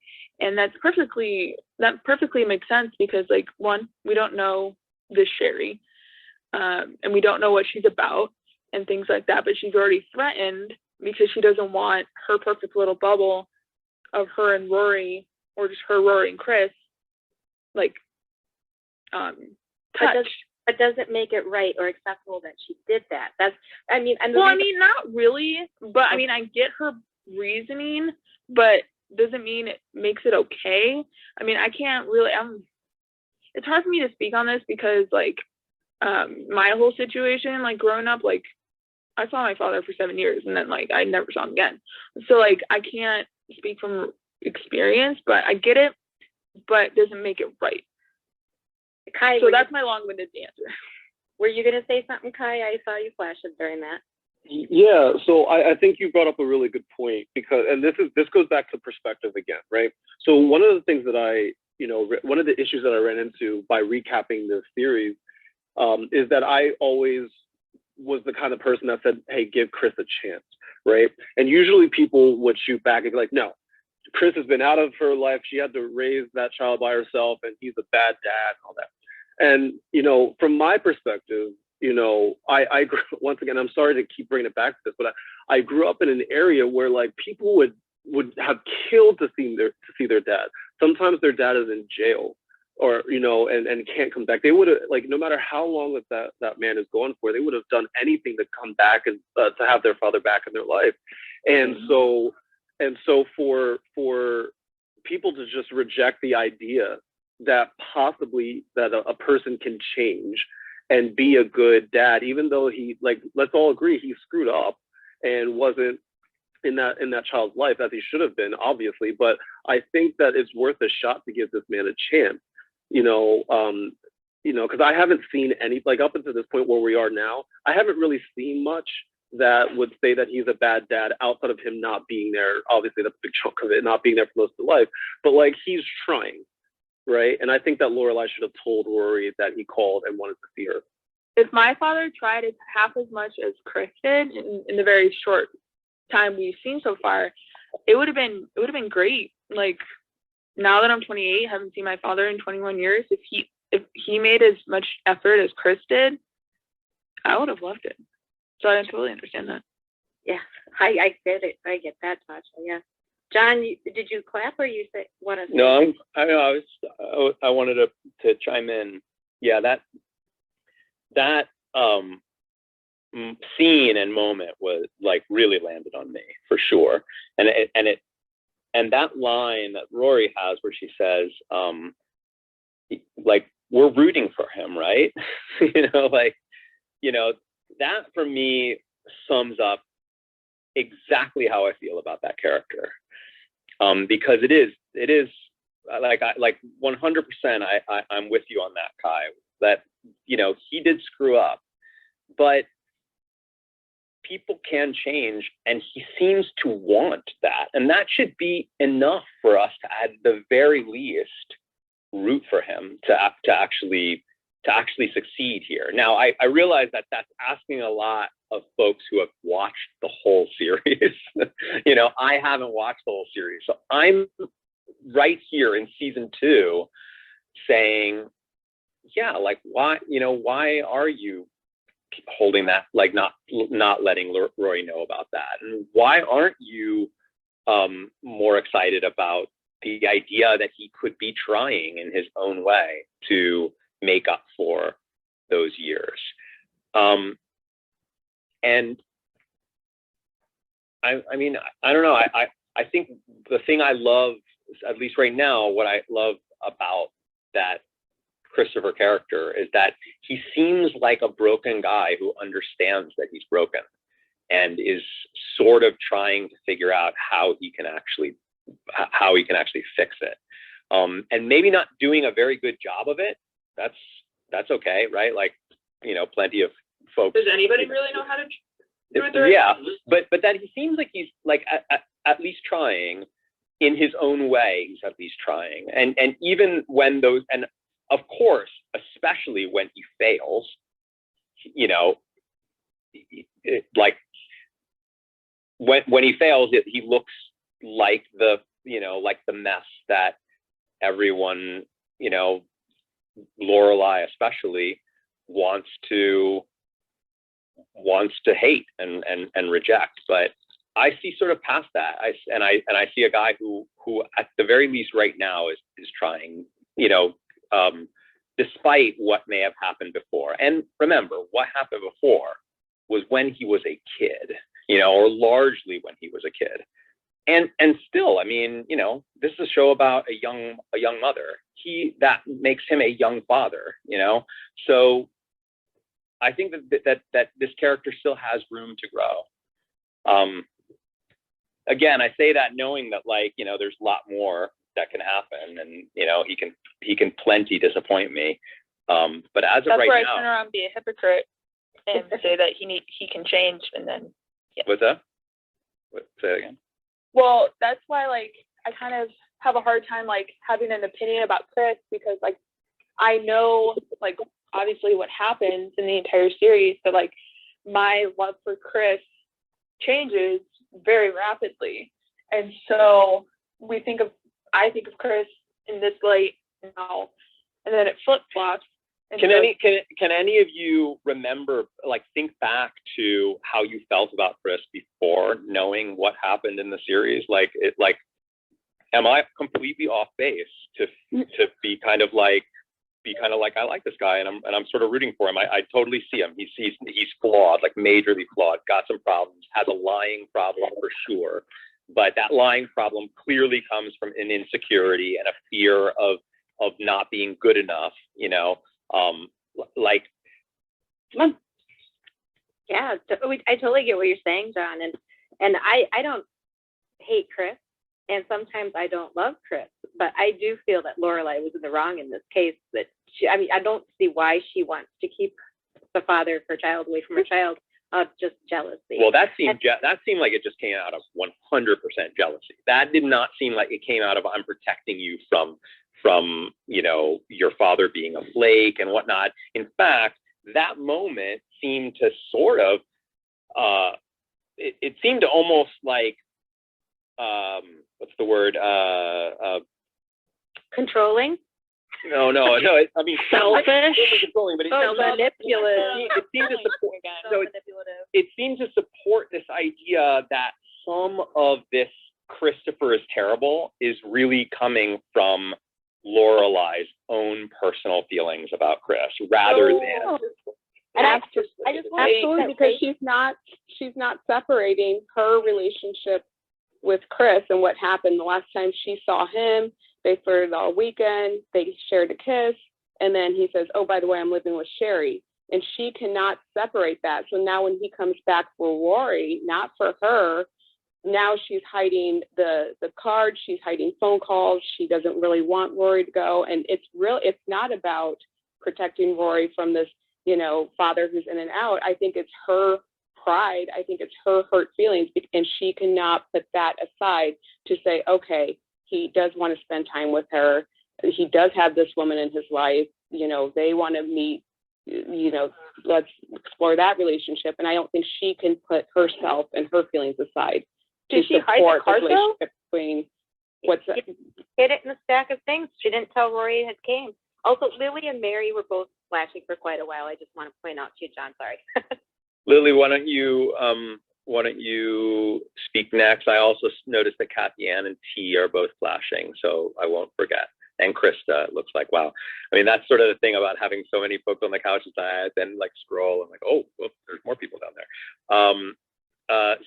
S5: And that perfectly makes sense because, like, one, we don't know this Sherry, and we don't know what she's about and things like that, but she's already threatened because she doesn't want her perfect little bubble of her and Rory, or just her, Rory, and Chris, like, touched.
S8: But does it make it right or acceptable that she did that? Not really, but I mean, I get her
S5: reasoning, but doesn't mean it makes it okay. I mean, I can't really, it's hard for me to speak on this because like, my whole situation, like growing up, like I saw my father for 7 years and then like I never saw him again. So like I can't speak from experience, but I get it, but it doesn't make it right.
S8: Ky,
S5: So that's my long-winded answer.
S8: were you gonna say something, Ky? I saw you flashing during that.
S1: Yeah, so I think you brought up a really good point because, and this goes back to perspective again, right? So one of the things that one of the issues that I ran into by recapping this series is that I always was the kind of person that said, hey, give Chris a chance, right? And usually people would shoot back and be like, no, Chris has been out of her life. She had to raise that child by herself and he's a bad dad and all that. And, from my perspective, I grew, once again, I'm sorry to keep bringing it back to this, but I grew up in an area where like people would have killed to see their dad. Sometimes their dad is in jail or, and can't come back. They would have, like, no matter how long that man is going for, they would have done anything to come back and to have their father back in their life. And so for people to just reject the idea that possibly that a person can change and be a good dad, even though he, like, let's all agree he screwed up and wasn't in that child's life as he should have been, obviously. But I think that it's worth a shot to give this man a chance, because I haven't seen any, like, up until this point where we are now, I haven't really seen much that would say that he's a bad dad outside of him not being there. Obviously, that's a big chunk of it, not being there for most of life. But like, he's trying, right? And I think that Lorelai should have told Rory that he called and wanted to see her.
S5: If my father tried it half as much as Chris did in the very short time we've seen so far, it would have been great. Like, now that I'm 28, haven't seen my father in 21 years, if he made as much effort as Chris did, I would have loved it. So I totally understand that.
S8: Yeah, I get it. I get that, Tasha. Yeah. John, did you clap or you want to say?
S7: No, I wanted to chime in. Yeah, that scene and moment was like really landed on me for sure. And that line that Rory has where she says, like, we're rooting for him, right? That for me sums up exactly how I feel about that character. Because it is like 100%. I'm with you on that, Ky. That he did screw up, but people can change, and he seems to want that, and that should be enough for us to, at the very least, root for him to actually succeed here. Now, I realize that that's asking a lot of folks who have watched the whole series. I haven't watched the whole series, so I'm right here in season 2 saying, yeah, like, why are you holding that, like, not letting Rory know about that? And why aren't you more excited about the idea that he could be trying in his own way to make up for those years? And I mean, I don't know. I think the thing I love, at least right now, what I love about that Christopher character is that he seems like a broken guy who understands that he's broken and is sort of trying to figure out how he can actually fix it. And maybe not doing a very good job of it. That's okay, right? Like, plenty of folks.
S5: Does anybody really know how to do it the right way?
S7: But that he seems like he's like at least trying in his own way. He's at least trying, and even when those, and of course, especially when he fails, like when he fails, he looks like the mess that everyone, Lorelai especially, wants to hate and reject. But I see sort of past that. I see a guy who at the very least right now is trying, despite what may have happened before. And remember, what happened before was when he was a kid, or largely when he was a kid. and still, I mean, you know, this is a show about a young mother. That makes him a young father, you know. So I think that this character still has room to grow. Again, I say that knowing that, like, you know, there's a lot more that can happen, and you know, he can plenty disappoint me. But as of
S5: That's
S7: right
S5: where I
S7: now,
S5: turn around and be a hypocrite and say that he can change, and then
S7: what's that? Say it again.
S5: well, that's why like I kind of have a hard time like having an opinion about Chris, because like I know like obviously what happens in the entire series, so like my love for Chris changes very rapidly, and so I think of Chris in this light now, and then it flip flops.
S7: Can any of you remember, like, think back to how you felt about Chris before knowing what happened in the series? Like, am I completely off base to be kind of like I like this guy and I'm sort of rooting for him. I totally see him. He's flawed, like majorly flawed, got some problems, has a lying problem for sure. But that lying problem clearly comes from an insecurity and a fear of not being good enough, you know.
S8: Yeah, I totally get what you're saying, John, and I don't hate Chris, and sometimes I don't love Chris, but I do feel that Lorelai was in the wrong in this case. That I don't see why she wants to keep the father of her child away from her child, just jealousy.
S7: Well, that seemed like it just came out of 100% jealousy. That did not seem like it came out of I'm protecting you from you know, your father being a flake and whatnot. In fact, that moment seemed to sort of it seemed to almost like what's the word,
S8: controlling.
S7: No. I mean,
S8: Selfish.
S7: Controlling, but
S8: Manipulative.
S7: It seemed to support this idea that some of this Christopher is terrible is really coming from Lorelai's own personal feelings about Chris, rather than.
S11: And I just want to say because she's not separating her relationship with Chris and what happened the last time she saw him. They flirted all weekend. They shared a kiss, and then he says, "Oh, by the way, I'm living with Sherry," and she cannot separate that. So now when he comes back for Rory, not for her, now she's hiding the cards. She's hiding phone calls. She doesn't really want Rory to go, and it's not about protecting Rory from this, you know, father who's in and out. I think it's her pride. I think it's her hurt feelings, and she cannot put that aside to say, okay, he does want to spend time with her. He does have this woman in his life. You know, they want to meet, you know, let's explore that relationship. And I don't think she can put herself and her feelings aside to support the relationship between what's that?
S8: Hid it in the stack of things. She didn't tell Rory it had came. Also, Lily and Mary were both flashing for quite a while. I just want to point out to you, John, sorry.
S7: Lily, why don't you speak next? I also noticed that Kathy Ann and T are both flashing, so I won't forget. And Krista, it looks like, wow. I mean, that's sort of the thing about having so many folks on the couch. I then like scroll and like, oh, well, there's more people down there.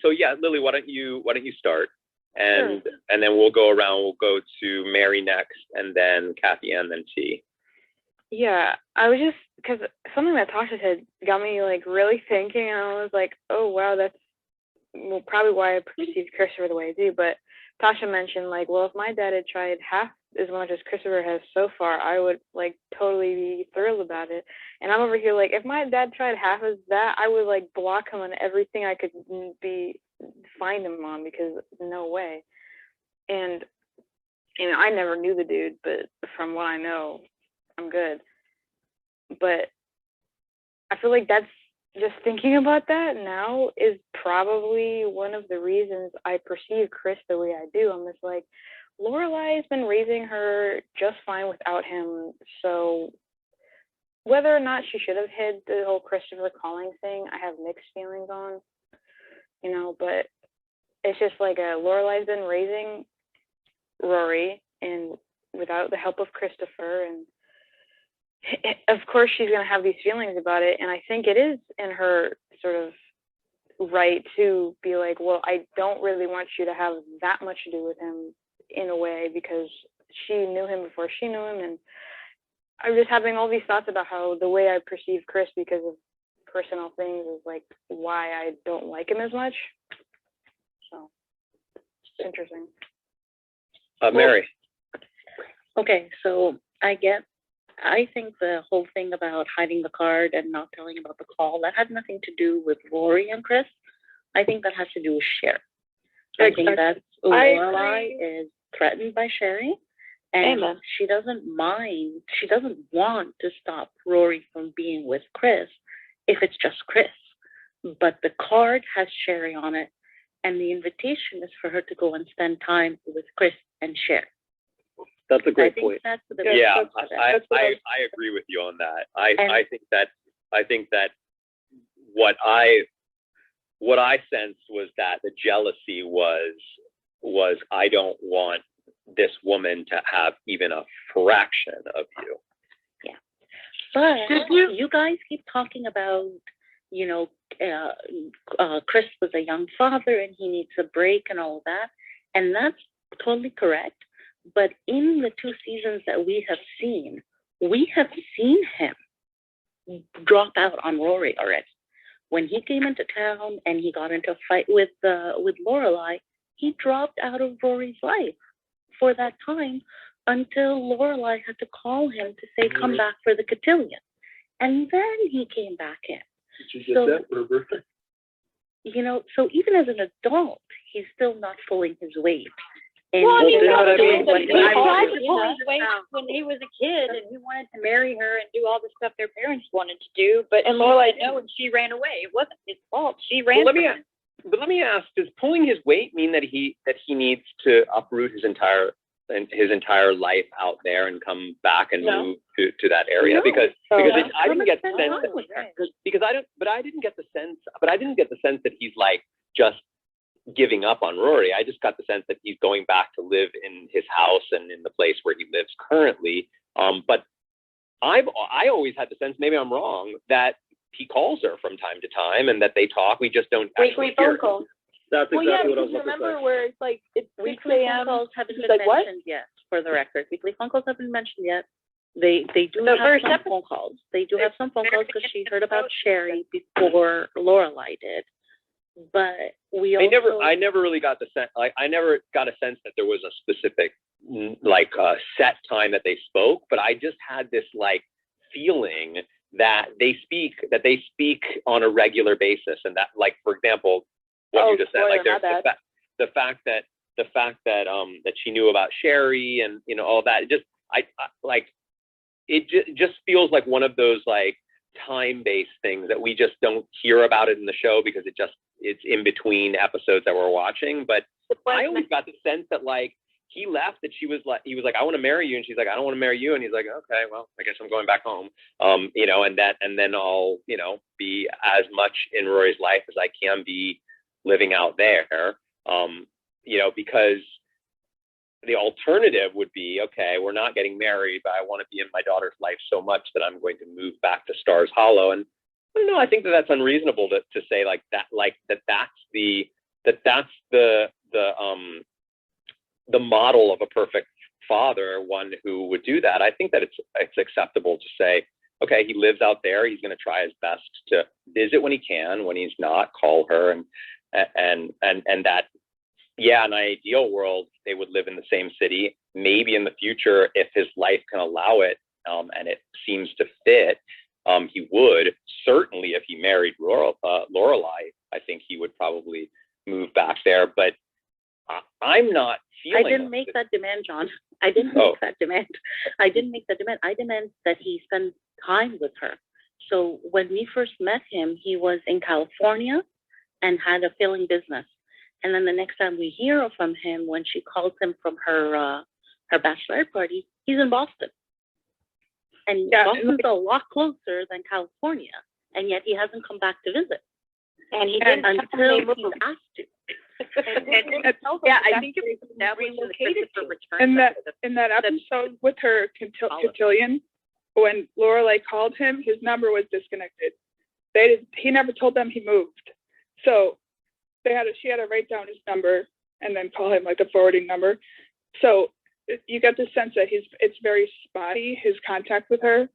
S7: So yeah, Lily, why don't you start? And
S3: Sure.
S7: and then we'll go around. We'll go to Mary next, and then Kathy Ann, then T.
S3: Yeah, I was just, because something that Tasha said got me like really thinking, and I was like, oh wow, that's probably why I perceived Christopher the way I do. But Tasha mentioned like, well, if my dad had tried half as much as Christopher has so far, I would like totally be thrilled about it. And I'm over here like, if my dad tried half as that, I would like block him on everything I could find him on, because no way. And you know, I never knew the dude, but from what I know, I'm good. But I feel like that's just thinking about that now is probably one of the reasons I perceive Chris the way I do. I'm just like, Lorelai has been raising her just fine without him. So whether or not she should have hid the whole Christopher calling thing, I have mixed feelings on, you know, but it's just like Lorelai's been raising Rory and without the help of Christopher, and of course she's going to have these feelings about it. And I think it is in her sort of
S9: right to be like, well, I don't really want you to have that much to do with him in a way, because she knew him before she knew him. And I'm just having all these thoughts about how the way I perceive Chris because of personal things is like why I don't like him as much. So it's interesting.
S7: Mary.
S6: Okay, so I think the whole thing about hiding the card and not telling about the call, that had nothing to do with Rory and Chris. I think that has to do with Sherry. I think that Lorelai is threatened by Sherry, and she doesn't want to stop Rory from being with Chris if it's just Chris. But the card has Sherry on it, and the invitation is for her to go and spend time with Chris and Sherry.
S7: That's a great point.
S6: That's the
S7: Yeah, I agree with you on that. I think that what I sensed was that the jealousy was I don't want this woman to have even a fraction of you.
S6: Yeah, but you guys keep talking about, you know, Chris was a young father and he needs a break and all of that, and that's totally correct. But in the 2 seasons that we have seen him drop out on Rory already. When he came into town and he got into a fight with Lorelai, he dropped out of Rory's life for that time until Lorelai had to call him to say, come back for the cotillion. And then he came back in.
S1: Did you get that for her birthday?
S6: You know, so even as an adult, he's still not pulling his weight. And
S9: Well, I mean,
S6: he
S9: no,
S6: tried
S9: he
S6: to
S9: pull his weight when he was a kid and he wanted to marry her and do all the stuff their parents wanted to do. But and Lorelai knew, and she ran away. It wasn't his fault. She ran.
S7: Well, let me ask: does pulling his weight mean that he needs to uproot his entire life out there and come back and move to that area?
S6: No.
S7: Because I didn't get the sense I didn't get the sense that he's like just giving up on Rory. I just got the sense that he's going back to live in his house and in the place where he lives currently. But I always had the sense, maybe I'm wrong, that he calls her from time to time and that they talk. We just don't
S8: Weekly phone calls.
S1: That's exactly what I was looking
S5: remember
S1: for.
S5: where it's like it's 6
S6: Weekly
S5: a.m.
S6: phone calls haven't
S5: She's
S6: been
S5: like, what?
S6: mentioned yet, for the record. Weekly phone calls haven't been mentioned yet. They do
S8: The
S6: have
S8: first
S6: some phone calls. They do have some phone calls because she heard about Sherry before Lorelai did. But
S7: I never really got the sense. Like, I never got a sense that there was a specific set time that they spoke. But I just had this like feeling that they speak on a regular basis, and that, like, for example, what you just said, like there's the fact that that she knew about Sherry and, you know, all that. It just feels like one of those like time-based things that we just don't hear about it in the show because it's in between episodes that we're watching. But I always got the sense that like he left, that he was like, I want to marry you, and she's like, I don't want to marry you, and he's like, okay, well, I guess I'm going back home. You know, and then I'll, you know, be as much in Rory's life as I can be living out there. You know, because the alternative would be, okay, we're not getting married, but I want to be in my daughter's life so much that I'm going to move back to Stars Hollow. And I don't know, I think that that's unreasonable to say like that, that's the model of a perfect father, one who would do that. I think that it's acceptable to say, okay, he lives out there, he's going to try his best to visit when he can, when he's not, call her, and that, yeah, in an ideal world, they would live in the same city. Maybe in the future, if his life can allow it, and it seems to fit, he would. Certainly, if he married Lorelai, I think he would probably move back there. But I'm not feeling.
S6: I didn't make that demand, John. I didn't make that demand. I demand that he spend time with her. So when we first met him, he was in California and had a failing business. And then the next time we hear from him, when she calls him from her bachelorette party, he's in Boston. And Boston's a lot closer than California, and yet he hasn't come back to visit.
S8: And he didn't
S6: until he's asked to.
S5: Yeah, I think it was relocated in that episode with her cotillion, when Lorelai called him, his number was disconnected. He never told them he moved. So she had to write down his number and then call him like the forwarding number. So you get the sense that it's very spotty, his contact with her,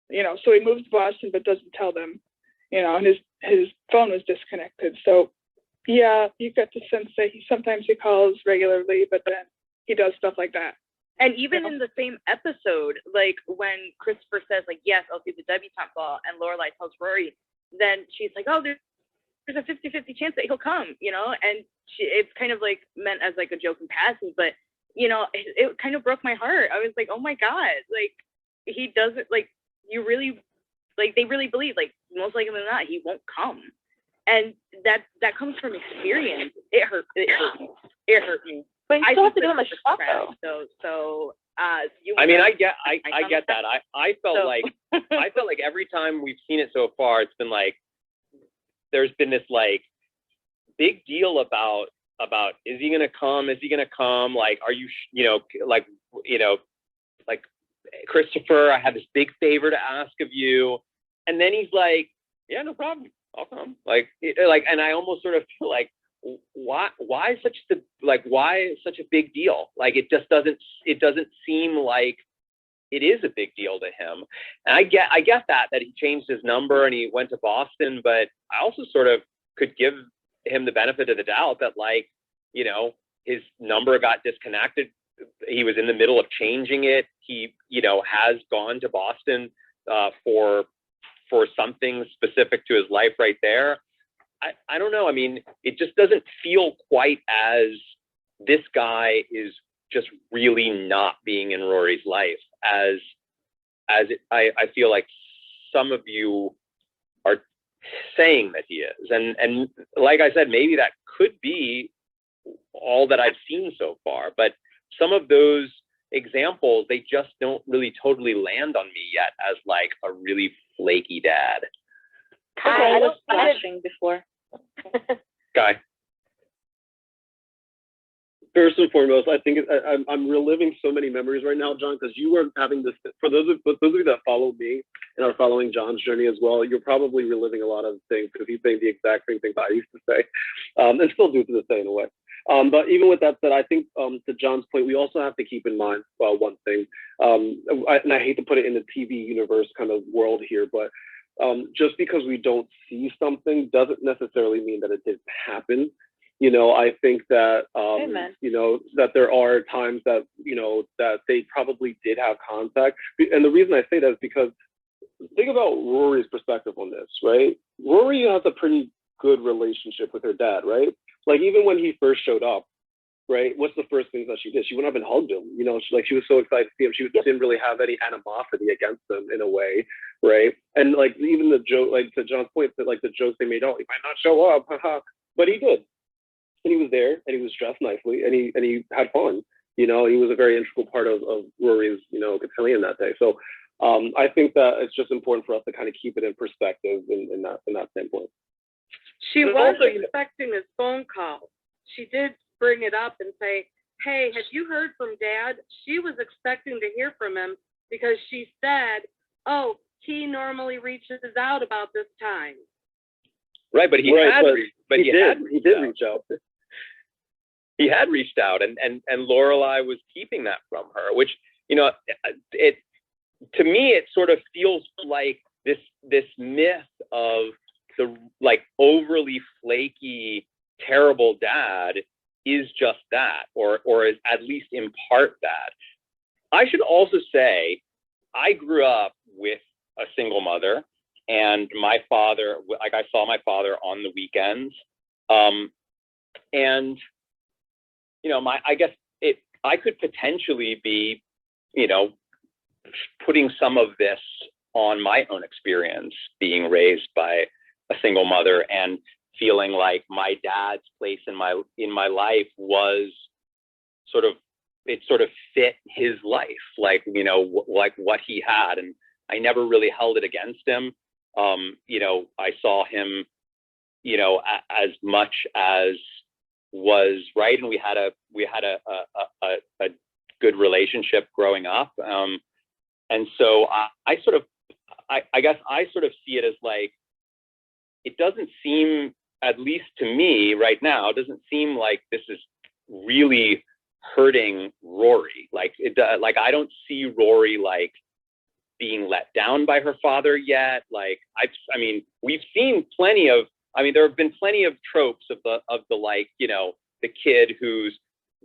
S5: you know, so he moves to Boston but doesn't tell them, you know, and his phone was disconnected. So yeah, you get the sense that sometimes he calls regularly, but then he does stuff like that.
S6: And even in the same episode, like when Christopher says, like, yes, I'll do the debutante ball, and Lorelai tells Rory, then she's like, oh, there's a 50-50 chance that he'll come, you know? And it's kind of like meant as like a joke in passing, but, you know, it kind of broke my heart. I was like, oh my God, like, he doesn't, like, you really, like, they really believe, like, most likely than not, he won't come. And that comes from experience. It hurt me.
S8: But you still have to do him a shot, though.
S6: So
S7: I mean, I get that. I felt like every time we've seen it so far, it's been like there's been this like big deal about is he gonna come? Is he gonna come? Like, are you like Christopher, I have this big favor to ask of you, and then he's like, yeah, no problem, I'll come. And I almost sort of feel like, why such a big deal? Like, it doesn't seem like it is a big deal to him. And I get that he changed his number and he went to Boston, but I also sort of could give him the benefit of the doubt that, like, you know, his number got disconnected. He was in the middle of changing it. He, you know, has gone to Boston for something specific to his life right there. I don't know. I mean, it just doesn't feel quite as this guy is just really not being in Rory's life as I feel like some of you are saying that he is. And like I said, maybe that could be all that I've seen so far, but some of those examples, they just don't really totally land on me yet as like a really flaky dad.
S8: I was flashing before.
S7: Guy.
S1: First and foremost, I think I'm reliving so many memories right now, John, because you were having this. For those of you that follow me and are following John's journey as well, you're probably reliving a lot of things because he's saying the exact same things I used to say, and still do to this day in a way. But even with that said, I think to John's point, we also have to keep in mind one thing, and I hate to put it in the TV universe kind of world here, but just because we don't see something doesn't necessarily mean that it didn't happen. You know, I think that, you know, that there are times that, you know, that they probably did have contact. And the reason I say that is because think about Rory's perspective on this, right? Rory has a pretty good relationship with her dad, right? Like, even when he first showed up, right? What's the first thing that she did? She went up and hugged him. You know, she was so excited to see him. She didn't really have any animosity against him in a way, right? And like, even the joke, like to John's point, that like the jokes they made, oh, he might not show up, but he did. And he was there, and he was dressed nicely, and he had fun. You know, he was a very integral part of Rory's, you know, cotillion that day. So I think that it's just important for us to kind of keep it in perspective in that standpoint.
S12: She was expecting his phone call. She did bring it up and say, hey, have you heard from Dad? She was expecting to hear from him because she said, oh, he normally reaches out about this time.
S7: Right, but he did reach out. He had reached out, and Lorelai was keeping that from her, which, you know, it to me it sort of feels like this myth of the like overly flaky, terrible dad is just that, or is at least in part that. I should also say, I grew up with a single mother, and my father, like, I saw my father on the weekends, and you know, I guess I could potentially be, you know, putting some of this on my own experience being raised by a single mother and feeling like my dad's place in my life was sort of fit his life, like, you know, like what he had, and I never really held it against him. You know, I saw him, you know, as much as was right, and we had a good relationship growing up, and so I guess I sort of see it as like, it doesn't seem at least to me right now, doesn't seem like this is really hurting Rory. Like I don't see Rory like being let down by her father yet. Like I mean, we've seen plenty of. I mean, there have been plenty of tropes of the like, you know, the kid who's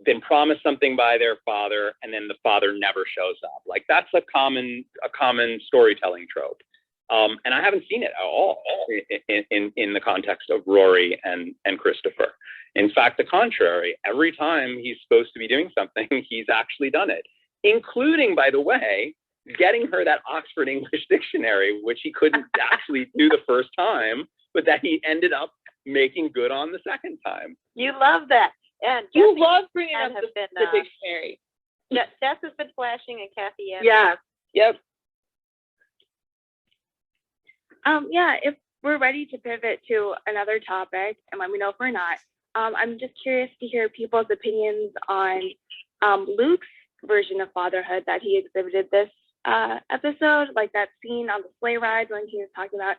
S7: been promised something by their father and then the father never shows up. Like that's a common storytelling trope. And I haven't seen it at all in the context of Rory and Christopher. In fact, the contrary, every time he's supposed to be doing something, he's actually done it, including, by the way, getting her that Oxford English dictionary, which he couldn't actually do the first time, but that he ended up making good on the second time.
S8: You love that. And
S5: You
S8: Kathy
S5: love bringing
S8: and
S5: up
S8: have
S5: the
S8: been,
S5: dictionary.
S8: Jess has been flashing and Kathy and
S5: Yeah. Yep.
S3: Yeah, if we're ready to pivot to another topic, and let me know if we're not, I'm just curious to hear people's opinions on Luke's version of fatherhood that he exhibited this episode, like that scene on the sleigh ride when he was talking about,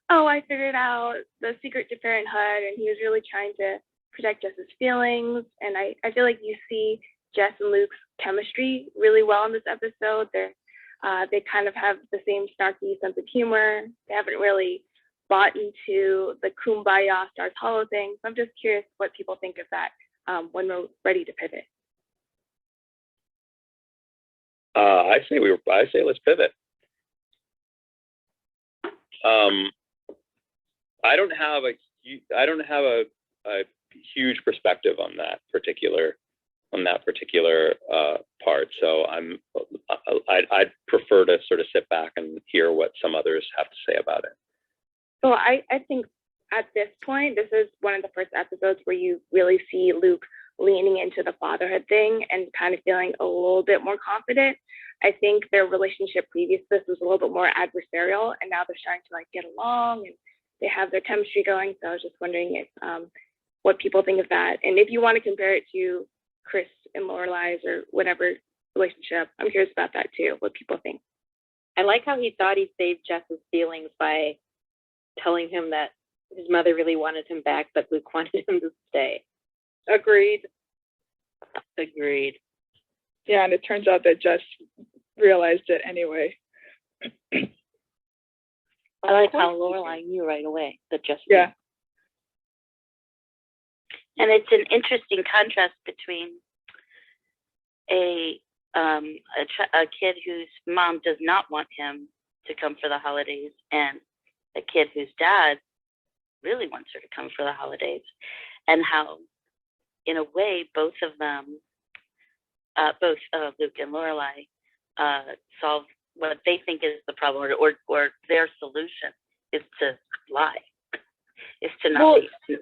S3: oh, I figured out the secret to parenthood, and he was really trying to protect Jess's feelings. And I feel like you see Jess and Luke's chemistry really well in this episode. They kind of have the same snarky sense of humor. They haven't really bought into the kumbaya stars hollow thing. So I'm just curious what people think of that when we're ready to pivot.
S7: I say let's pivot. I don't have a huge perspective on that particular part. So I'd prefer to sort of sit back and hear what some others have to say about it.
S3: So I think at this point, this is one of the first episodes where you really see Luke leaning into the fatherhood thing and kind of feeling a little bit more confident. I think their relationship previous to this was a little bit more adversarial, and now they're starting to like get along and they have their chemistry going. So I was just wondering if what people think of that, and if you want to compare it to Chris and Lorelai's or whatever relationship, I'm curious about that too. What people think.
S8: I like how he thought he saved Jess's feelings by telling him that his mother really wanted him back, but Luke wanted him to stay.
S5: Agreed. Yeah, and it turns out that Jess realized it anyway.
S6: I like how Lorelai knew right away that Jess.
S5: Yeah.
S6: And it's an interesting contrast between a kid whose mom does not want him to come for the holidays and a kid whose dad really wants her to come for the holidays, and how, in a way, both of them, both Luke and Lorelai, solve what they think is the problem, or their solution is to lie, is to not be.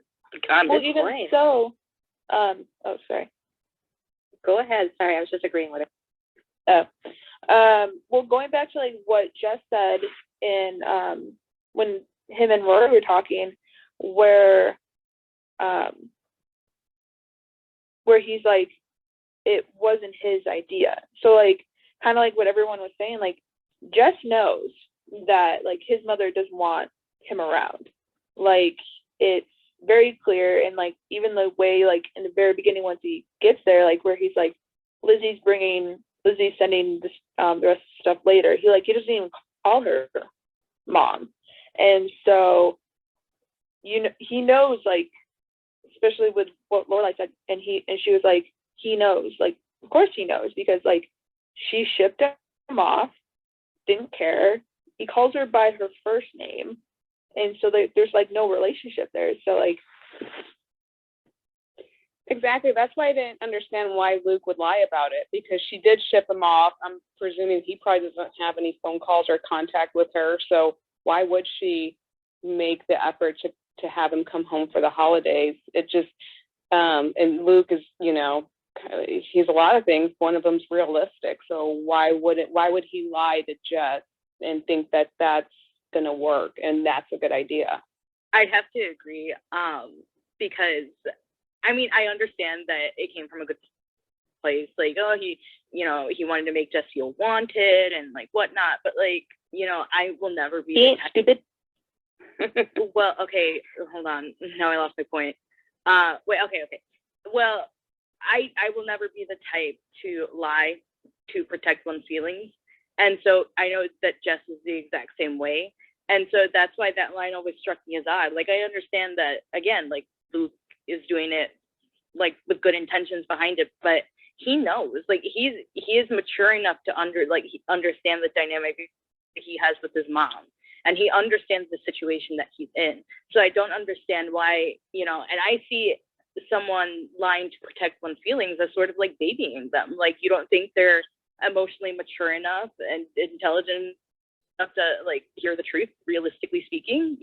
S5: Even so, oh, sorry.
S8: Go ahead. Sorry, I was just agreeing with it.
S5: Well, going back to like what Jess said in when him and Rory were talking, where he's like, it wasn't his idea. So like, kind of like what everyone was saying, like Jess knows that like his mother doesn't want him around. Like it's very clear, and like even the way like in the very beginning once he gets there, like where he's like, Lizzie's sending this the rest of the stuff later. He doesn't even call her mom, and so he knows, like especially with what Lorelai said, and she was like, he knows, like of course he knows, because like she shipped him off, didn't care. He calls her by her first name. And so there's like no relationship there. So like,
S11: exactly. That's why I didn't understand why Luke would lie about it, because she did ship him off. I'm presuming he probably doesn't have any phone calls or contact with her. So why would she make the effort to have him come home for the holidays? It just, and Luke is, he's a lot of things. One of them's realistic. So why would he lie to Jess and think that that's going to work and that's a good idea?
S6: I'd have to agree, because I mean, I understand that it came from a good place, like, oh, he wanted to make Jess feel wanted and like whatnot, but like, I will never be
S8: he ain't stupid.
S6: Well, okay, hold on. Now I lost my point. Wait, okay. Well, I will never be the type to lie to protect one's feelings. And so I know that Jess is the exact same way. And so that's why that line always struck me as odd. Like, I understand that, again, like, Luke is doing it, like, with good intentions behind it, but he knows, like, he is mature enough to understand the dynamic he has with his mom. And he understands the situation that he's in. So I don't understand why, and I see someone lying to protect one's feelings as sort of like babying them. Like, you don't think they're emotionally mature enough and intelligent enough to, like, hear the truth, realistically speaking,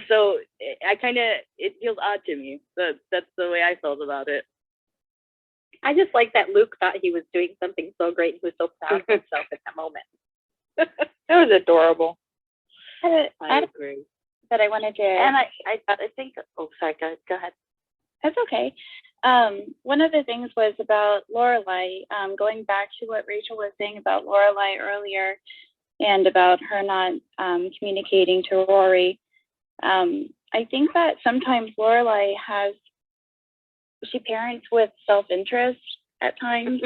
S6: So it feels odd to me. That's the way I felt about it.
S8: I just like that Luke thought he was doing something so great. He was so proud of himself in that moment.
S5: It was adorable.
S9: I
S8: agree.
S9: that I wanted to,
S8: And I think, oh, sorry, go ahead.
S9: that's okay. One of the things was about Lorelai, going back to what Rachel was saying about Lorelai earlier and about her not communicating to Rory. I think that sometimes Lorelai she parents with self-interest at times.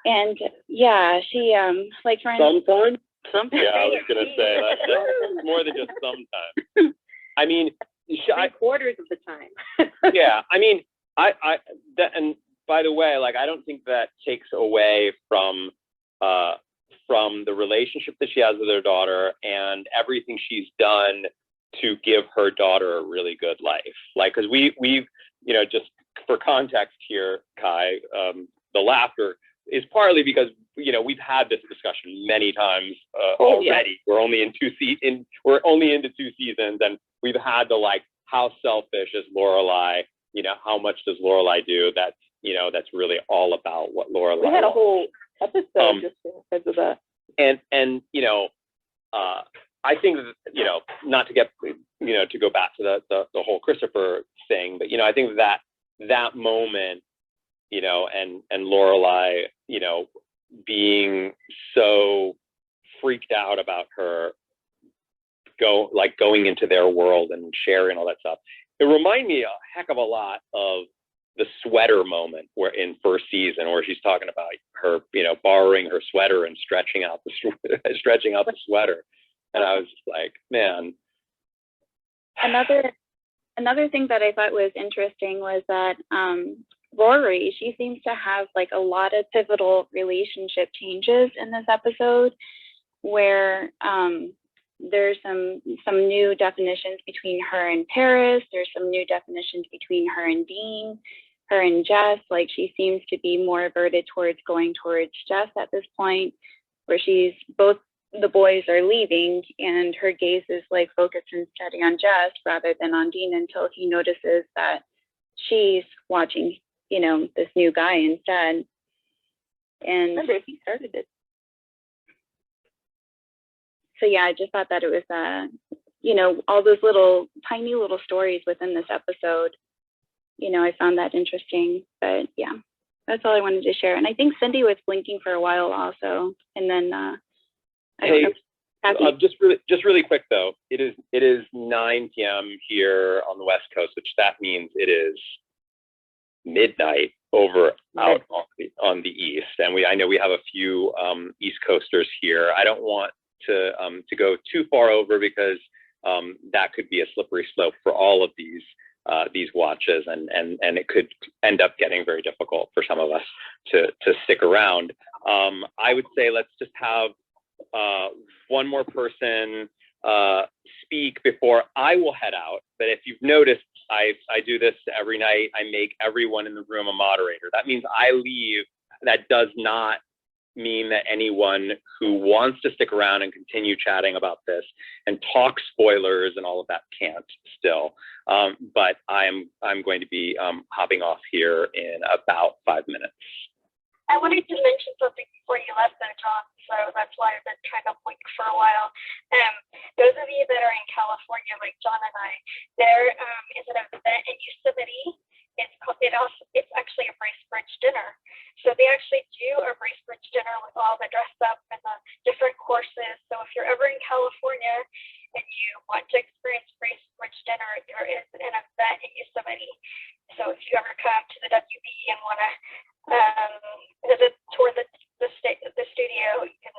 S9: And yeah, she, like, for instance,
S1: Sometimes?
S7: Yeah, I was going to say that's more than just sometimes. I mean,
S8: Three-quarters of the time.
S7: yeah, I mean, and by the way, like, I don't think that takes away from the relationship that she has with her daughter and everything she's done to give her daughter a really good life. Like, because we've, just for context here, Ky, the laughter is partly because, we've had this discussion many times already. We're only we're only into 2 seasons, and we've had to, like, how selfish is Lorelai? How much does Lorelai do? That's really all about what Lorelai.
S5: We had a
S7: wants.
S5: whole episode just because of that.
S7: And I think that, not to get, to go back to the whole Christopher thing, but, I think that moment, and Lorelai, being so freaked out about her going into their world and sharing all that stuff. It reminded me a heck of a lot of the sweater moment where in first season, where she's talking about her, borrowing her sweater and stretching out the sweater. And I was just like, man.
S9: Another thing that I thought was interesting was that Rory, she seems to have, like, a lot of pivotal relationship changes in this episode, where there's some new definitions between her and Paris. There's some new definitions between her and Dean, her and Jess. Like, she seems to be more averted towards going towards Jess at this point, where both the boys are leaving and her gaze is, like, focused and steady on Jess rather than on Dean, until he notices that she's watching, this new guy instead. And
S8: He started it.
S9: so yeah, I just thought that it was, all those tiny little stories within this episode. I found that interesting. But yeah, that's all I wanted to share. And I think Cindy was blinking for a while also. And then
S7: Hey, just really quick though, it is 9 p.m. here on the West Coast, which that means it is midnight out on the East. And I know we have a few East Coasters here. I don't want to go too far over, because that could be a slippery slope for all of these watches, and it could end up getting very difficult for some of us to stick around. I would say let's just have one more person speak before I will head out. But if you've noticed, I do this every night. I make everyone in the room a moderator. That means I leave. That does not mean that anyone who wants to stick around and continue chatting about this and talk spoilers and all of that can't still. But I'm going to be hopping off here in about 5 minutes.
S13: I wanted to mention something before you left there, John, so that's why I've been kind of blinking for a while. Those of you that are in California, like John and I, there is an event in Yosemite. It's actually a Bracebridge dinner. So they actually do a Bracebridge dinner with all the dressed up and the different courses. So if you're ever in California and you want to experience Bracebridge dinner, there is an event in Yosemite. So if you ever come to the WB and want to visit, tour the studio, you can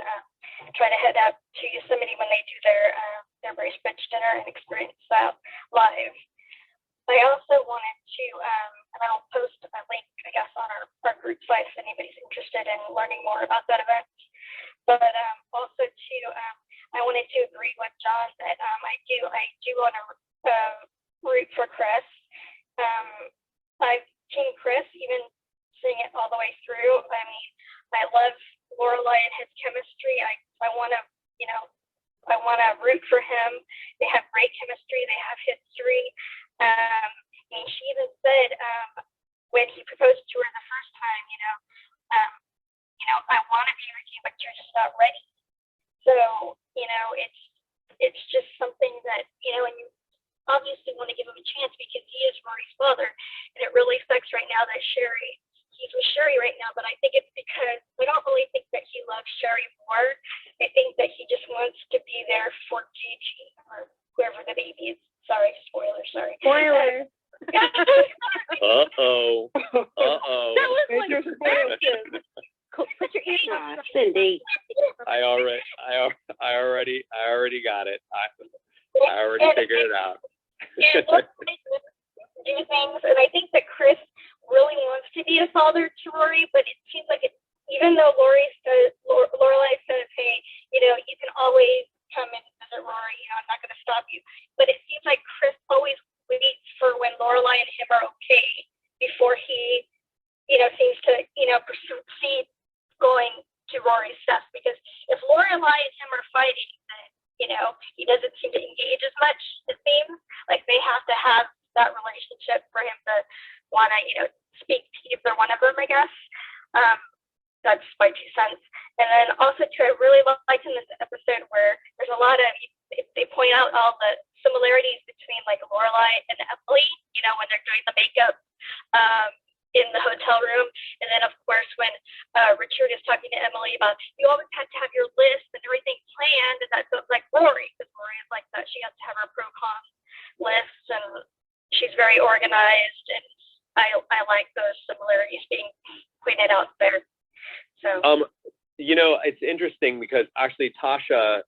S13: try to head up to Yosemite when they do their Bracebridge dinner and experience that live. I also wanted to, and I'll post a link, I guess, on our group site if anybody's interested in learning more about that event. But also too, I wanted to agree with John that I do want to root for Chris. I've seen Chris even sing it all the way through. I mean, I love Lorelai and his chemistry. I want to, I want to root for him. They have great chemistry. They have history. And she even said when he proposed to her the first time, I want to be with you, but you're just not ready. So, it's just something that, and you obviously want to give him a chance because he is Rory's father. And it really sucks right now that he's with Sherry right now, but I think it's because I don't really think that he loves Sherry more. I think that he just wants to be there for Gigi or whoever the baby is. Sorry, spoiler, sorry.
S4: Spoiler.
S7: Uh-oh.
S6: That was like
S4: Put your ear on, Cindy.
S7: I already got it. I already figured it out.
S13: And do things, and I think that Chris really wants to be a father to Rory, but it seems like even though Lorelai says, hey, you can always come and visit Rory, I'm not going to stop you. But it seems like Chris always waits for when Lorelai and him are okay before he, seems to, proceed going to Rory's stuff. Because if Lorelai and him are fighting, then, he doesn't seem to engage as much, it seems. Like they have to have that relationship for him to want to, speak to either one of them, I guess. That's my 2 cents. And then also too, I really liked in this episode where there's a lot of, they point out all the similarities between like Lorelai and Emily, when they're doing the makeup in the hotel room. And then of course when Richard is talking to Emily about, you always have to have your list and everything planned, and that goes like Rory, because Rory is like that. She has to have her pro-con list, and she's very organized, and I like those similarities being pointed out there. So
S7: it's interesting because actually Tasha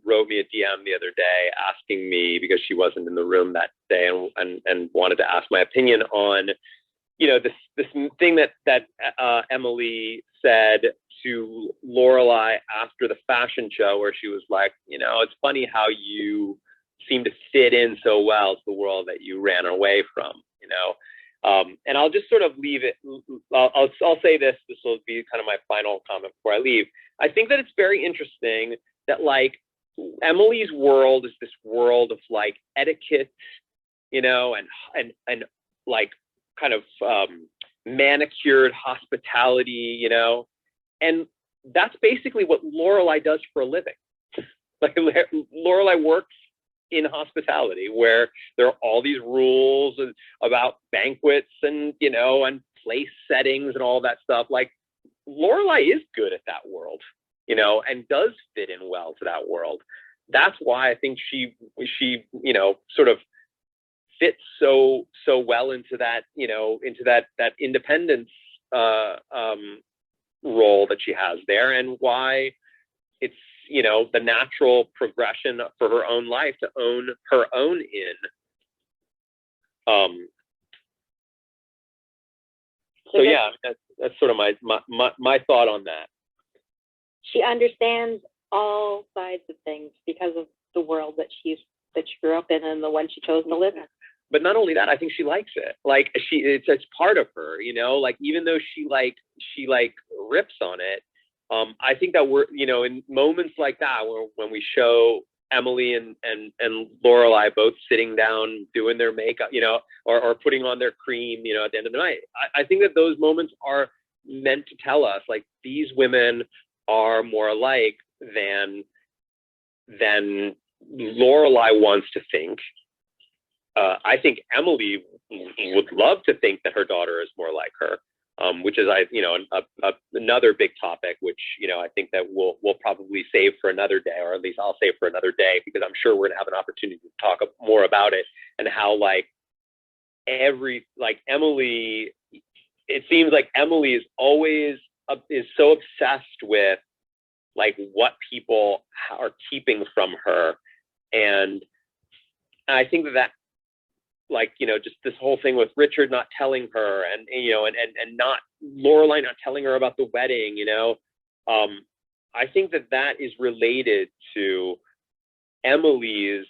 S7: wrote me a DM the other day asking me, because she wasn't in the room that day, and wanted to ask my opinion on this thing that Emily said to Lorelai after the fashion show, where she was like, it's funny how you seem to fit in so well to the world that you ran away from, and I'll just sort of leave it. I'll say this will be kind of my final comment before I leave. I think that it's very interesting that like Emily's world is this world of like etiquette, and like kind of manicured hospitality, and that's basically what Lorelai does for a living. Like Lorelai works in hospitality, where there are all these rules about banquets and and place settings and all that stuff. Like Lorelai is good at that world, and does fit in well to that world. That's why I think she sort of fits so well into that into that independence role that she has there, and why it's the natural progression for her own life to own her own inn. So yeah, that's sort of my thought on that.
S4: She understands all sides of things because of the world that she grew up in and the one she chose to live in.
S7: But not only that, I think she likes it. Like it's part of her, like even though she rips on it, I think that we're, in moments like that, when we show Emily and Lorelai both sitting down doing their makeup, or putting on their cream, at the end of the night, I think that those moments are meant to tell us like these women are more alike than Lorelai wants to think. I think Emily would love to think that her daughter is more like her. which is another big topic, which I think that we'll probably save for another day, or at least I'll save for another day, because I'm sure we're gonna have an opportunity to talk more about it, and how Emily, it seems like Emily is always is so obsessed with what people are keeping from her, and I think that just this whole thing with Richard not telling her, and not Lorelai not telling her about the wedding, I think that is related to Emily's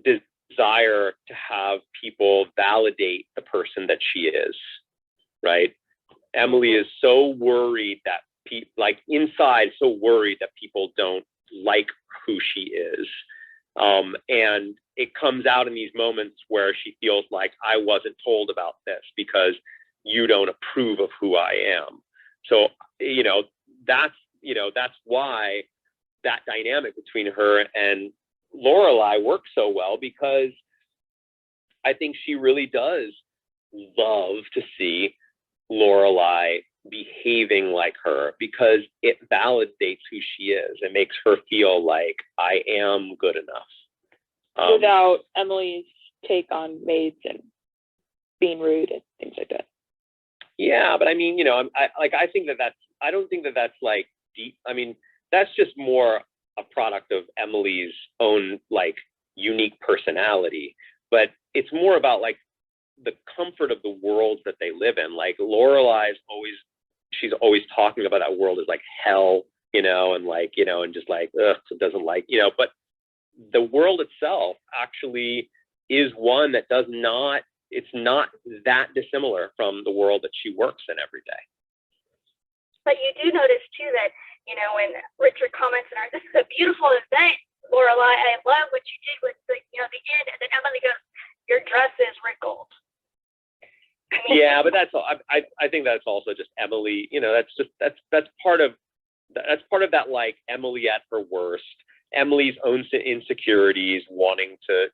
S7: desire to have people validate the person that she is, right? Emily is so worried that inside, so worried that people don't like who she is. And it comes out in these moments where she feels like, I wasn't told about this because you don't approve of who I am. So, that's why that dynamic between her and Lorelai works so well, because I think she really does love to see Lorelai behaving like her, because it validates who she is. It makes her feel like I am good enough.
S5: Without Emily's take on maids and being rude and things like that.
S7: Yeah, but I mean, I think I don't think that's deep. I mean, that's just more a product of Emily's own unique personality. But it's more about the comfort of the worlds that they live in. Lorelai's she's always talking about that world as hell, and and just it doesn't but the world itself actually is one that it's not that dissimilar from the world that she works in every day.
S13: But you do notice too that, when Richard comments on her, this is a beautiful event, Lorelai, I love what you did with the inn, and then Emily goes, your dress is wrinkled.
S7: Yeah, but that's all. I think that's also just Emily. That's part of that Emily at her worst. Emily's own insecurities, wanting to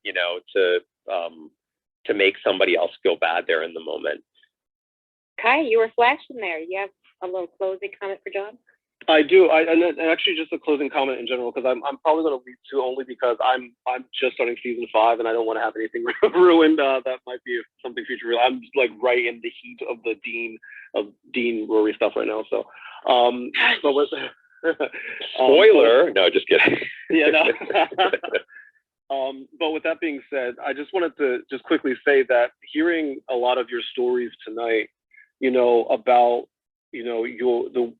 S7: make somebody else feel bad there in the moment.
S8: Kai, you were flashing there. You have a little closing comment for John?
S1: I do. And actually just a closing comment in general, because I'm probably going to leave two, only because I'm just starting season 5 and I don't want to have anything ruined. That might be something future real. I'm just right in the heat of the Dean Rory stuff right now. So, but with
S7: spoiler. No, just kidding.
S1: Yeah, no. But with that being said, I just wanted to just quickly say that hearing a lot of your stories tonight, about the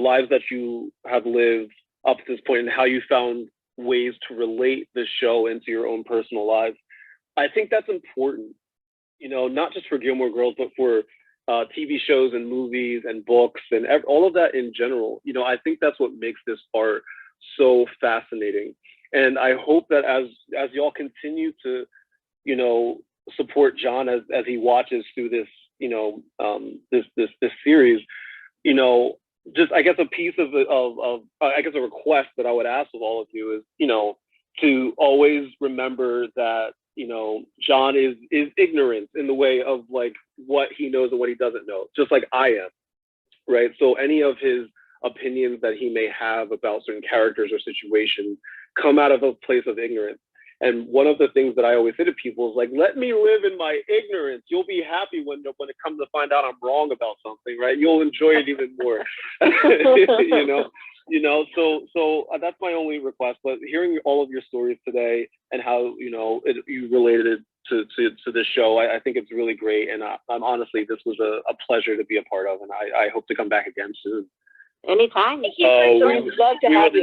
S1: lives that you have lived up to this point, and how you found ways to relate the show into your own personal lives. I think that's important, not just for Gilmore Girls, but for TV shows and movies and books and all of that in general. I think that's what makes this art so fascinating. And I hope that as y'all continue to, support John as he watches through this, this series, just I guess a piece of I guess a request that I would ask of all of you is, to always remember that, John is ignorant in the way of what he knows and what he doesn't know, just like I am, right? So any of his opinions that he may have about certain characters or situations come out of a place of ignorance. And one of the things that I always say to people is let me live in my ignorance. You'll be happy when it comes to find out I'm wrong about something, right? You'll enjoy it even more. So that's my only request. But hearing all of your stories today and how, you related it to this show, I think it's really great. And I'm honestly, this was a pleasure to be a part of. And I hope to come back again soon.
S8: Anytime.
S7: We would love to have you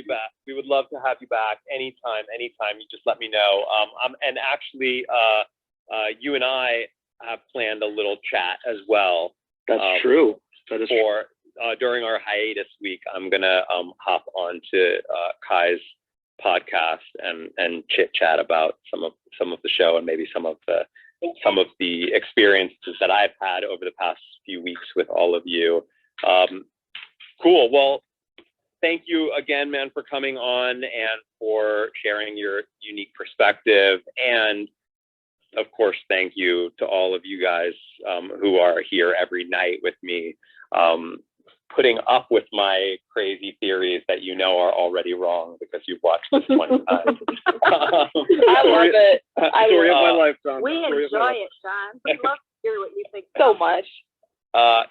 S7: back. We would love to have you back anytime. You just let me know. And actually, you and I have planned a little chat as well.
S1: That's true. That is
S7: true. During our hiatus week, I'm gonna hop on to Kai's podcast and chit chat about some of the show and maybe some of the experiences that I've had over the past few weeks with all of you. Cool. Well, thank you again, man, for coming on and for sharing your unique perspective. And of course, thank you to all of you guys who are here every night with me, putting up with my crazy theories that you know are already wrong because you've watched this 20 times.
S5: I love it.
S1: Story of my life, John.
S8: We
S1: Story of my
S8: enjoy
S1: life.
S8: it, John. We love to hear what you think.
S5: so much.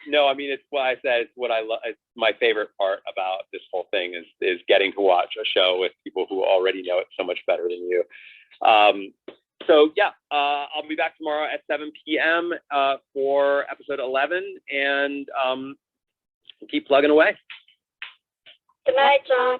S7: No, I mean, it's what I said. It's what I love. It's my favorite part about this whole thing is getting to watch a show with people who already know it so much better than you. So yeah, I'll be back tomorrow at 7 p.m. For episode 11, and keep plugging away.
S13: Good night, John.